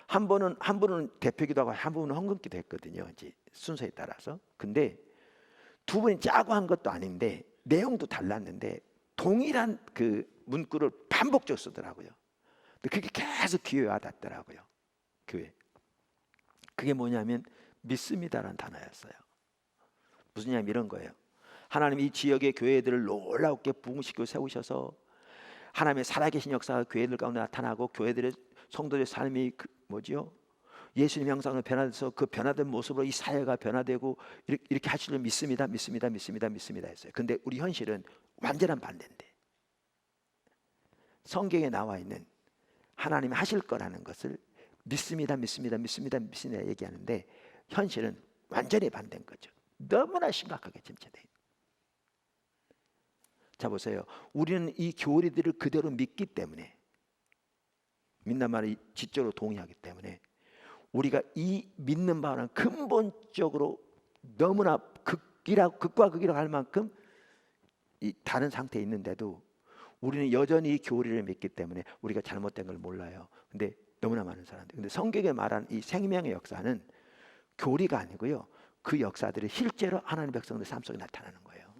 한 분은 대표기도 하고 한 분은 헌금기도 했거든요. 이제 순서에 따라서. 근데 두 분이 짜고 한 것도 아닌데 내용도 달랐는데 동일한 그 문구를 반복적으로 쓰더라고요. 근데 그게 계속 귀에 와닿더라고요. 교회. 그게 뭐냐면 믿습니다라는 단어였어요. 무슨 얘기냐면 이런 거예요. 하나님 이 지역의 교회들을 놀랍게 부흥시키고 세우셔서 하나님의 살아계신 역사가 교회들 가운데 나타나고 교회들의 성도들의 삶이 예수님 형상으로 변화돼서 그 변화된 모습으로 이 사회가 변화되고 이렇게 하시려 믿습니다 했어요. 근데 우리 현실은 완전한 반대인데 성경에 나와 있는 하나님이 하실 거라는 것을 믿습니다 얘기하는데 현실은 완전히 반대인 거죠. 너무나 심각하게 침체돼요. 자 보세요. 우리는 이 교리들을 그대로 믿기 때문에 믿는 말이 지적으로 동의하기 때문에 우리가 이 믿는 바는 근본적으로 너무나 극과 극이라고 할 만큼 이 다른 상태에 있는데도 우리는 여전히 이 교리를 믿기 때문에 우리가 잘못된 걸 몰라요. 근데 너무나 많은 사람들. 근데 성경에 말한 이 생명의 역사는 교리가 아니고요. 그 역사들이 실제로 하나님의 백성들 삶 속에 나타나는 거예요.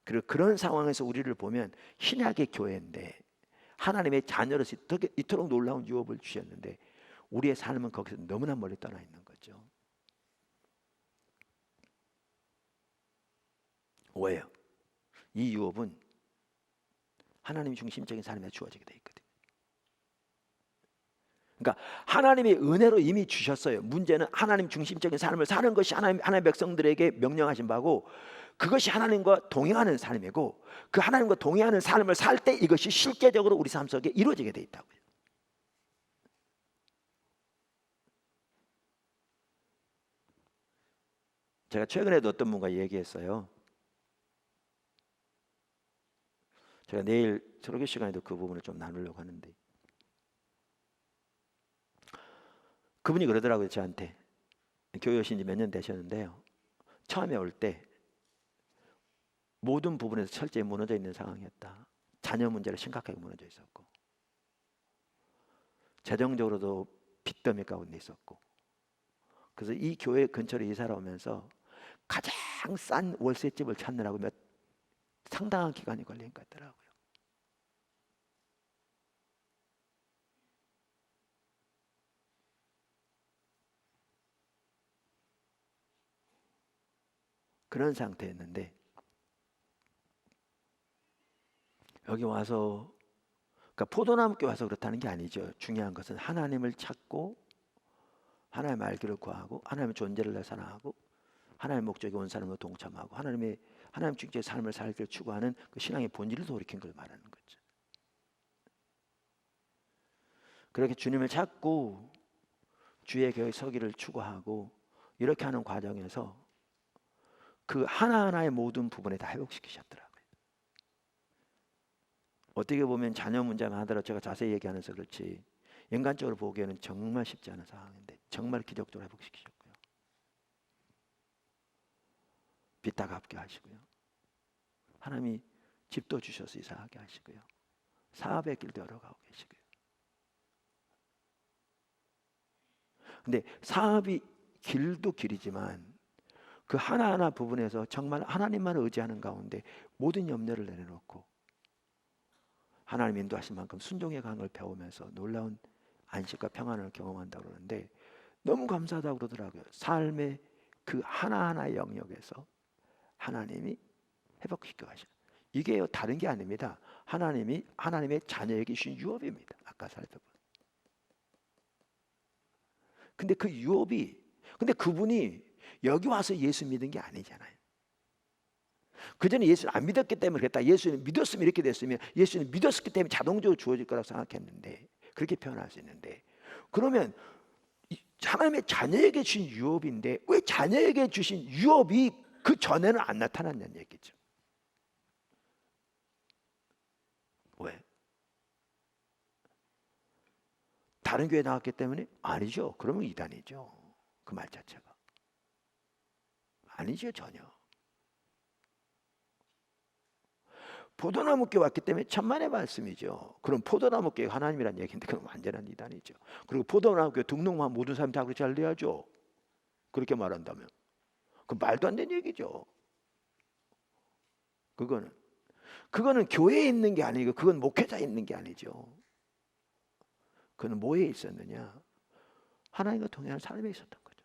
그리고 그런 상황에서 우리를 보면 신약의 교회인데 하나님의 자녀로서 이토록 놀라운 유업을 주셨는데 우리의 삶은 거기서 너무나 멀리 떠나 있는 거죠. 왜요? 이 유업은 하나님 중심적인 삶에 주어지게 돼 있거든요. 그러니까 하나님의 은혜로 이미 주셨어요. 문제는 하나님 중심적인 삶을 사는 것이 하나님의 백성들에게 명령하신 바고 그것이 하나님과 동행하는 삶이고 그 하나님과 동행하는 삶을 살 때 이것이 실제적으로 우리 삶 속에 이루어지게 돼 있다고요. 제가 최근에도 어떤 분과 얘기했어요. 제가 내일 설교 시간에도 그 부분을 좀 나누려고 하는데 그분이 그러더라고요. 저한테. 교회 오신 지 몇 년 되셨는데요. 처음에 올 때 모든 부분에서 철저히 무너져 있는 상황이었다. 자녀 문제로 심각하게 무너져 있었고 재정적으로도 빚더미 가운데 있었고 그래서 이 교회 근처로 이사를 오면서 가장 싼 월세집을 찾느라고 상당한 기간이 걸린 것 같더라고요. 그런 상태였는데 여기 와서 그러니까 포도나무께 와서 그렇다는 게 아니죠. 중요한 것은 하나님을 찾고 하나님의 알기를 구하고 하나님의 존재를 나타나고 하나님의 목적이 온 사람으로 동참하고 하나님 중심의 삶을 살기를 추구하는 그 신앙의 본질을 돌이킨 걸 말하는 거죠. 그렇게 주님을 찾고 주의 교회 서기를 추구하고 이렇게 하는 과정에서 그 하나하나의 모든 부분에 다 회복시키셨더라고요. 어떻게 보면 자녀 문제만 하더라도 제가 자세히 얘기하면서 그렇지 인간적으로 보기에는 정말 쉽지 않은 상황인데 정말 기적적으로 회복시키셨고요. 빚 다 갚게 하시고요. 하나님이 집도 주셔서 이사하게 하시고요. 사업의 길도 열어가고 계시고요. 근데 사업이 길도 길이지만 그 하나하나 부분에서 정말 하나님만 의지하는 가운데 모든 염려를 내려놓고 하나님 인도하신 만큼 순종의 강을 배우면서 놀라운 안식과 평안을 경험한다고 그러는데 너무 감사하다고 그러더라고요. 삶의 그 하나하나의 영역에서 하나님이 회복시켜 가시는 이게 다른 게 아닙니다. 하나님이 하나님의 자녀에게 주신 유업입니다. 아까 살펴본. 근데 그 유업이 근데 그분이 여기 와서 예수 믿은 게 아니잖아요. 그전에 예수를 안 믿었기 때문에 그랬다. 예수는 믿었으면 이렇게 됐으면 예수는 믿었기 때문에 자동적으로 주어질 거라고 생각했는데 그렇게 표현할 수 있는데 그러면 하나님의 자녀에게 주신 유업인데 왜 자녀에게 주신 유업이 그 전에는 안 나타났냐는 얘기죠. 왜? 다른 교회 나왔기 때문에? 아니죠. 그러면 이단이죠. 그 말 자체가 아니죠. 전혀. 포도나무께 왔기 때문에 천만의 말씀이죠. 그럼 포도나무께 하나님이란 얘기인데 그건 완전한 이단이죠. 그리고 포도나무께 등록만 모든 사람이 다 그렇게 잘 돼야죠. 그렇게 말한다면 그 말도 안 되는 얘기죠. 그거는 교회에 있는 게 아니고 그건 목회자에 있는 게 아니죠. 그는 뭐에 있었느냐? 하나님과 동행하는 삶에 있었던 거죠.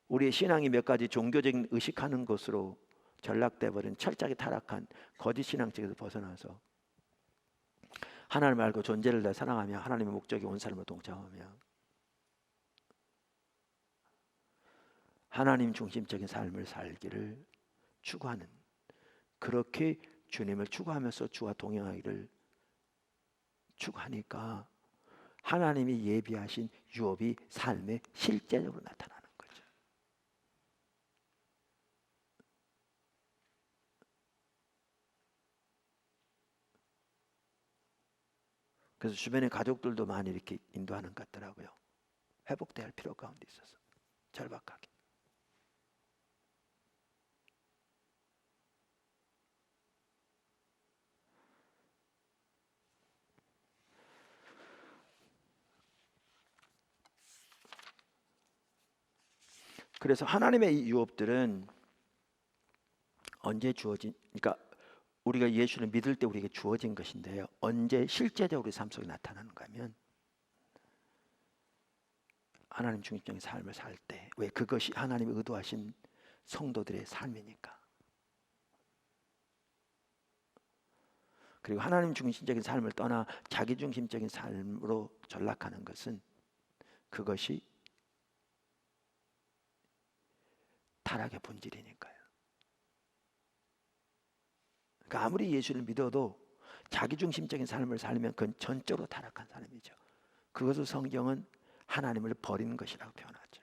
우리의 신앙이 몇 가지 종교적인 의식하는 것으로 전락돼 버린 철저하게 타락한 거짓 신앙책에서 벗어나서 하나님 알고 존재를 다 사랑하며 하나님의 목적이 온 사람으로 동참하며 하나님 중심적인 삶을 살기를 추구하는 그렇게 주님을 추구하면서 주와 동행하기를 추구하니까 하나님이 예비하신 유업이 삶에 실제적으로 나타나는 거죠. 그래서 주변의 가족들도 많이 이렇게 인도하는 것 같더라고요. 회복돼야 할 필요 가운데 있어서 절박하게. 그래서 하나님의 이 유업들은 언제 주어진 그러니까 우리가 예수를 믿을 때 우리에게 주어진 것인데요. 언제 실제적으로 우리 삶 속에 나타나는가 하면 하나님 중심적인 삶을 살 때. 왜? 그것이 하나님이 의도하신 성도들의 삶이니까. 그리고 하나님 중심적인 삶을 떠나 자기 중심적인 삶으로 전락하는 것은 그것이 타락의 본질이니까요. 그러니까 아무리 예수를 믿어도 자기 중심적인 삶을 살면 그건 전적으로 타락한 사람이죠. 그것을 성경은 하나님을 버리는 것이라고 표현하죠.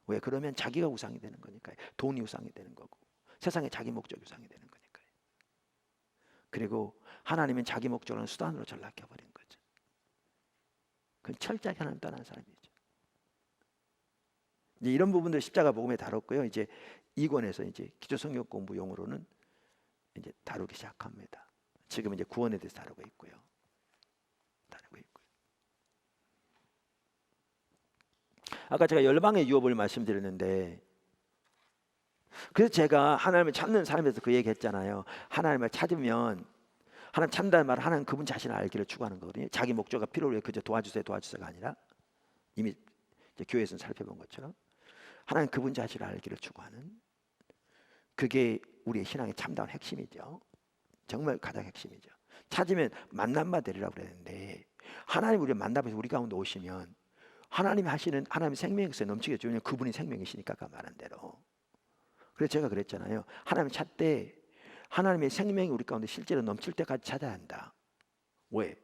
왜? 그러면 자기가 우상이 되는 거니까요. 돈이 우상이 되는 거고 세상에 자기 목적이 우상이 되는 거니까요. 그리고 하나님은 자기 목적을 수단으로 전락해버린 거죠. 그건 철저하게 하나님 떠난 사람이죠. 이제 이런 부분들 십자가 복음에 다뤘고요. 이제 2권에서 이제 기초성경 공부용으로는 이제 다루기 시작합니다. 지금 이제 구원에 대해서 다루고 있고요. 아까 제가 열방의 유업을 말씀드렸는데 그래서 제가 하나님을 찾는 삶에서 그 얘기했잖아요. 하나님을 찾으면 하나님 찾는다는 말은 하나님 그분 자신을 알기를 추구하는 거거든요. 자기 목적과 필요를 위해 그저 도와주세요가 아니라 이미 이제 교회에서는 살펴본 것처럼 하나님 그분 자신을 알기를 추구하는 그게 우리의 신앙의 참다운 핵심이죠. 정말 가장 핵심이죠. 찾으면 만난 바 되리라고 그랬는데 하나님 우리를 만나서 우리 가운데 오시면 하나님이 하시는 하나님의 생명에서 넘치게 주면 그분이 생명이시니까 아까 말한 대로. 그래서 제가 그랬잖아요. 하나님 찾되 하나님의 생명이 우리 가운데 실제로 넘칠 때까지 찾아야 한다. 왜?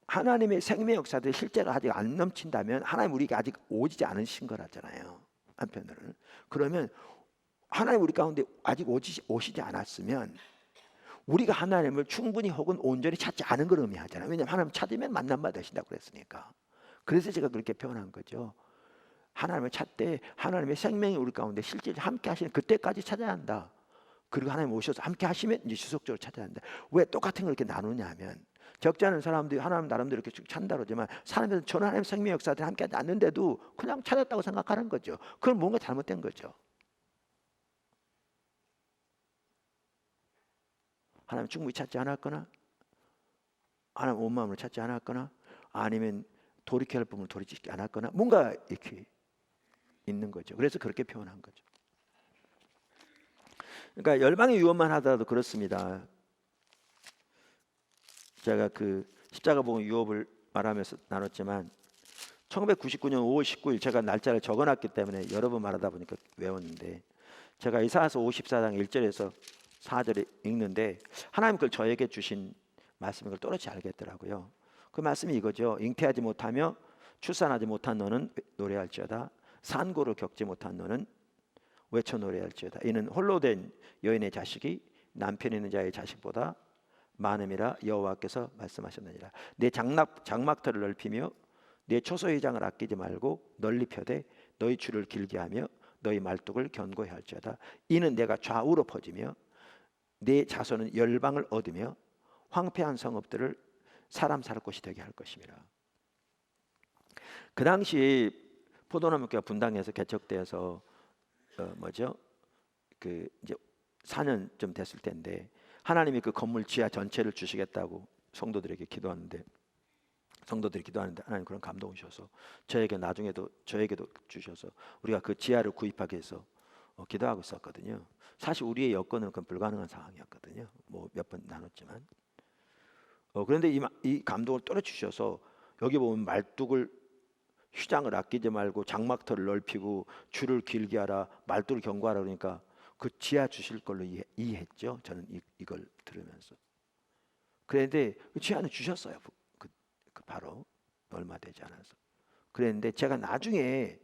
하나님의 생명 역사들이 실제로 아직 안 넘친다면 하나님 우리가 아직 오지 않으신 거라잖아요. 한편으로는. 그러면 하나님 우리 가운데 아직 오시지 않았으면 우리가 하나님을 충분히 혹은 온전히 찾지 않은 걸 의미하잖아요. 왜냐하면 하나님 찾으면 만남 받으신다고 그랬으니까. 그래서 제가 그렇게 표현한 거죠. 하나님을 찾되 하나님의 생명이 우리 가운데 실제로 함께 하시는 그때까지 찾아야 한다. 그리고 하나님 오셔서 함께 하시면 이제 지속적으로 찾아야 한다. 왜 똑같은 걸 이렇게 나누냐 하면 적지 않은 사람들이 하나님 나름대로 이렇게 쭉 찾는다 그러지만 사람들은 저는 하나님 생명 역사들이 함께 하지 않는데도 그냥 찾았다고 생각하는 거죠. 그건 뭔가 잘못된 거죠. 하나님 충분히 찾지 않았거나 하나님 온 마음으로 찾지 않았거나 아니면 돌이켜야 할 부분을 돌이키지 않았거나 뭔가 이렇게 있는 거죠. 그래서 그렇게 표현한 거죠. 그러니까 열방의 유언만 하더라도 그렇습니다. 제가 그 십자가 복음 유업을 말하면서 나눴지만 1999년 5월 19일 제가 날짜를 적어놨기 때문에 여러 번 말하다 보니까 외웠는데 제가 이사야서 54장 1절에서 4절에 읽는데 하나님 그걸 저에게 주신 말씀인 걸 또렷이 알겠더라고요. 그 말씀이 이거죠. 잉태하지 못하며 출산하지 못한 너는 노래할지어다. 산고를 겪지 못한 너는 외쳐 노래할지어다. 이는 홀로 된 여인의 자식이 남편 있는 자의 자식보다 많음이라 여호와께서 말씀하셨느니라. 내 장막터를 넓히며 내 초소회장을 아끼지 말고 널리 펴되 너희 줄을 길게 하며 너희 말뚝을 견고히 할지어다. 이는 내가 좌우로 퍼지며 내 자손은 열방을 얻으며 황폐한 성읍들을 사람 살 곳이 되게 할 것임이라. 그 당시 포도나무교가 분당해서 개척돼서 그 이제 4년 좀 됐을 텐데 하나님이 그 건물 지하 전체를 주시겠다고 성도들이 기도하는데 하나님 그런 감동을 주셔서 저에게도 주셔서 우리가 그 지하를 구입하기 위해서 기도하고 있었거든요. 사실 우리의 여건은 그건 불가능한 상황이었거든요. 뭐 몇 번 나눴지만 그런데 이 감동을 또래 주셔서 여기 보면 말뚝을 휘장을 아끼지 말고 장막터를 넓히고 줄을 길게 하라 말뚝을 견고하라 그러니까 그 지하 주실 걸로 이해했죠. 저는 이걸 들으면서 그런데 그 지하는 주셨어요. 그 바로 얼마 되지 않아서 그랬는데 제가 나중에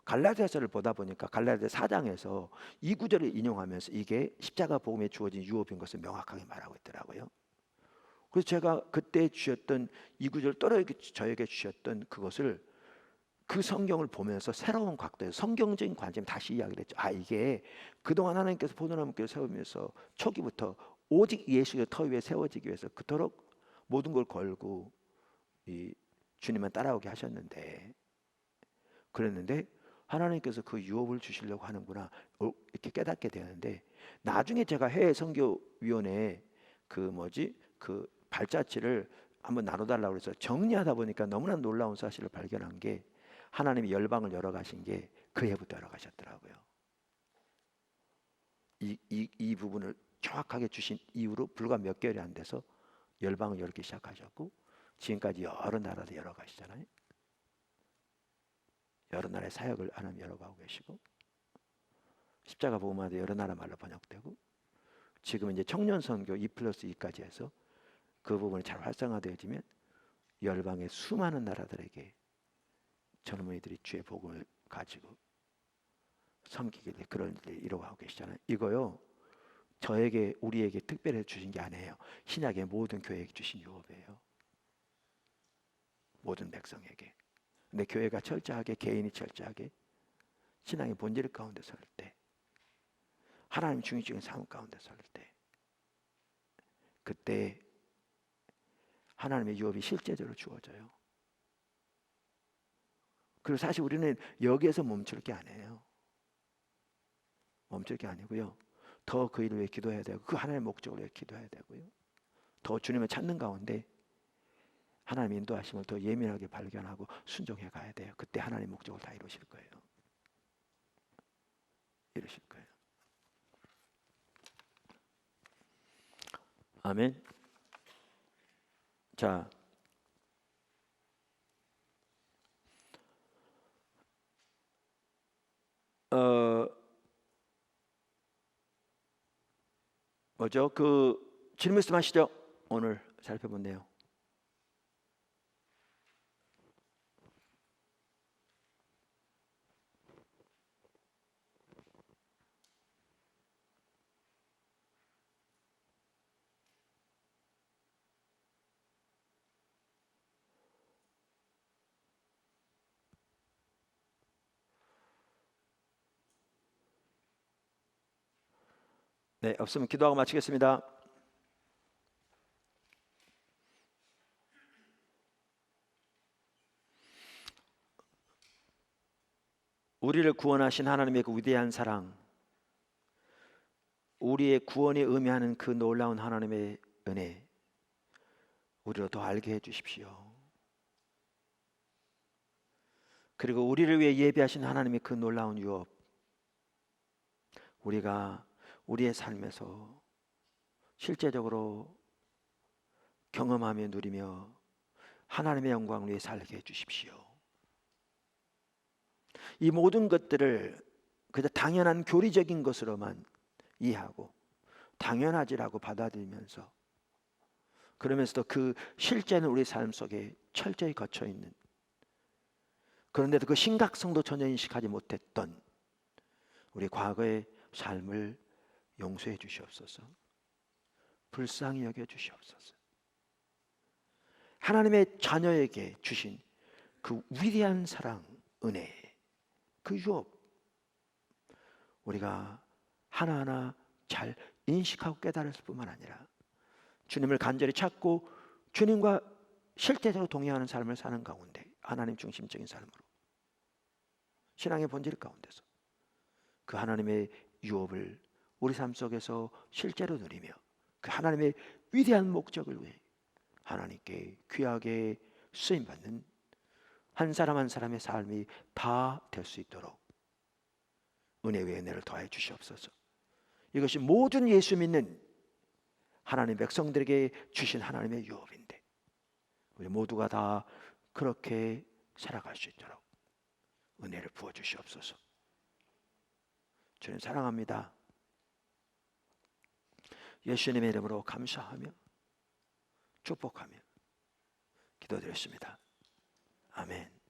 갈라디아서를 보다 보니까 갈라디아 4장에서 이 구절을 인용하면서 이게 십자가 복음에 주어진 유업인 것을 명확하게 말하고 있더라고요. 그래서 제가 그때 주셨던 이 구절 저에게 주셨던 그것을 그 성경을 보면서 새로운 각도에서 성경적인 관점 다시 이야기를 했죠. 이게 그동안 하나님께서 포도나무교를 세우면서 초기부터 오직 예수의 터 위에 세워지기 위해서 그토록 모든 걸 걸고 이 주님만 따라오게 하셨는데 그랬는데 하나님께서 그 유업을 주시려고 하는구나 이렇게 깨닫게 되는데 나중에 제가 해외 선교위원회 그 발자취를 한번 나눠달라고 해서 정리하다 보니까 너무나 놀라운 사실을 발견한 게 하나님이 열방을 열어가신 게 그 해부터 열어가셨더라고요. 이 부분을 정확하게 주신 이후로 불과 몇 개월이 안 돼서 열방을 열기 시작하셨고 지금까지 여러 나라를 열어가시잖아요. 여러 나라의 사역을 하나님 열어가고 계시고 십자가 복음화도 여러 나라 말로 번역되고 지금 이제 청년 선교 2+2까지 해서 그 부분이 잘 활성화되어지면 열방의 수많은 나라들에게 젊은이들이 주의 복음을 가지고 섬기게 돼 그런 일을 이루어가고 계시잖아요. 이거요 우리에게 특별히 주신 게 아니에요. 신약의 모든 교회에게 주신 유업이에요. 모든 백성에게. 근데 교회가 철저하게 개인이 철저하게 신앙의 본질 가운데 설 때 하나님 중심적인 삶 가운데 설 때 그때 하나님의 유업이 실제적으로 주어져요. 그리고 사실 우리는 여기에서 멈출 게 아니에요. 멈출 게 아니고요. 더 그 일을 위해 기도해야 되고 그 하나님의 목적을 위해 기도해야 되고요. 더 주님을 찾는 가운데 하나님의 인도하심을 더 예민하게 발견하고 순종해 가야 돼요. 그때 하나님의 목적을 다 이루실 거예요. 이루실 거예요. 아멘. 자, 뭐죠? 그 질문 말씀하시죠. 오늘 살펴본 내용. 네, 없으면 기도하고 마치겠습니다. 우리를 구원하신 하나님의 그 위대한 사랑, 우리의 구원에 의미하는 그 놀라운 하나님의 은혜, 우리로 더 알게 해주십시오. 그리고 우리를 위해 예비하신 하나님의 그 놀라운 유업, 우리가 우리의 삶에서 실제적으로 경험하며 누리며 하나님의 영광을 위해 살게 해주십시오. 이 모든 것들을 그저 당연한 교리적인 것으로만 이해하고 당연하지라고 받아들이면서, 그러면서도 그 실제는 우리 삶 속에 철저히 거쳐 있는, 그런데도 그 심각성도 전혀 인식하지 못했던 우리 과거의 삶을 용서해 주시옵소서. 불쌍히 여겨 주시옵소서. 하나님의 자녀에게 주신 그 위대한 사랑, 은혜, 그 유업, 우리가 하나하나 잘 인식하고 깨달을 뿐만 아니라 주님을 간절히 찾고 주님과 실제적으로 동행하는 삶을 사는 가운데, 하나님 중심적인 삶으로 신앙의 본질 가운데서 그 하나님의 유업을 우리 삶 속에서 실제로 누리며 그 하나님의 위대한 목적을 위해 하나님께 귀하게 쓰임받는 한 사람 한 사람의 삶이 다 될 수 있도록 은혜 위에 은혜를 더해 주시옵소서. 이것이 모든 예수 믿는 하나님 백성들에게 주신 하나님의 유업인데, 우리 모두가 다 그렇게 살아갈 수 있도록 은혜를 부어 주시옵소서. 주님 사랑합니다. 예수님의 이름으로 감사하며 축복하며 기도드렸습니다. 아멘.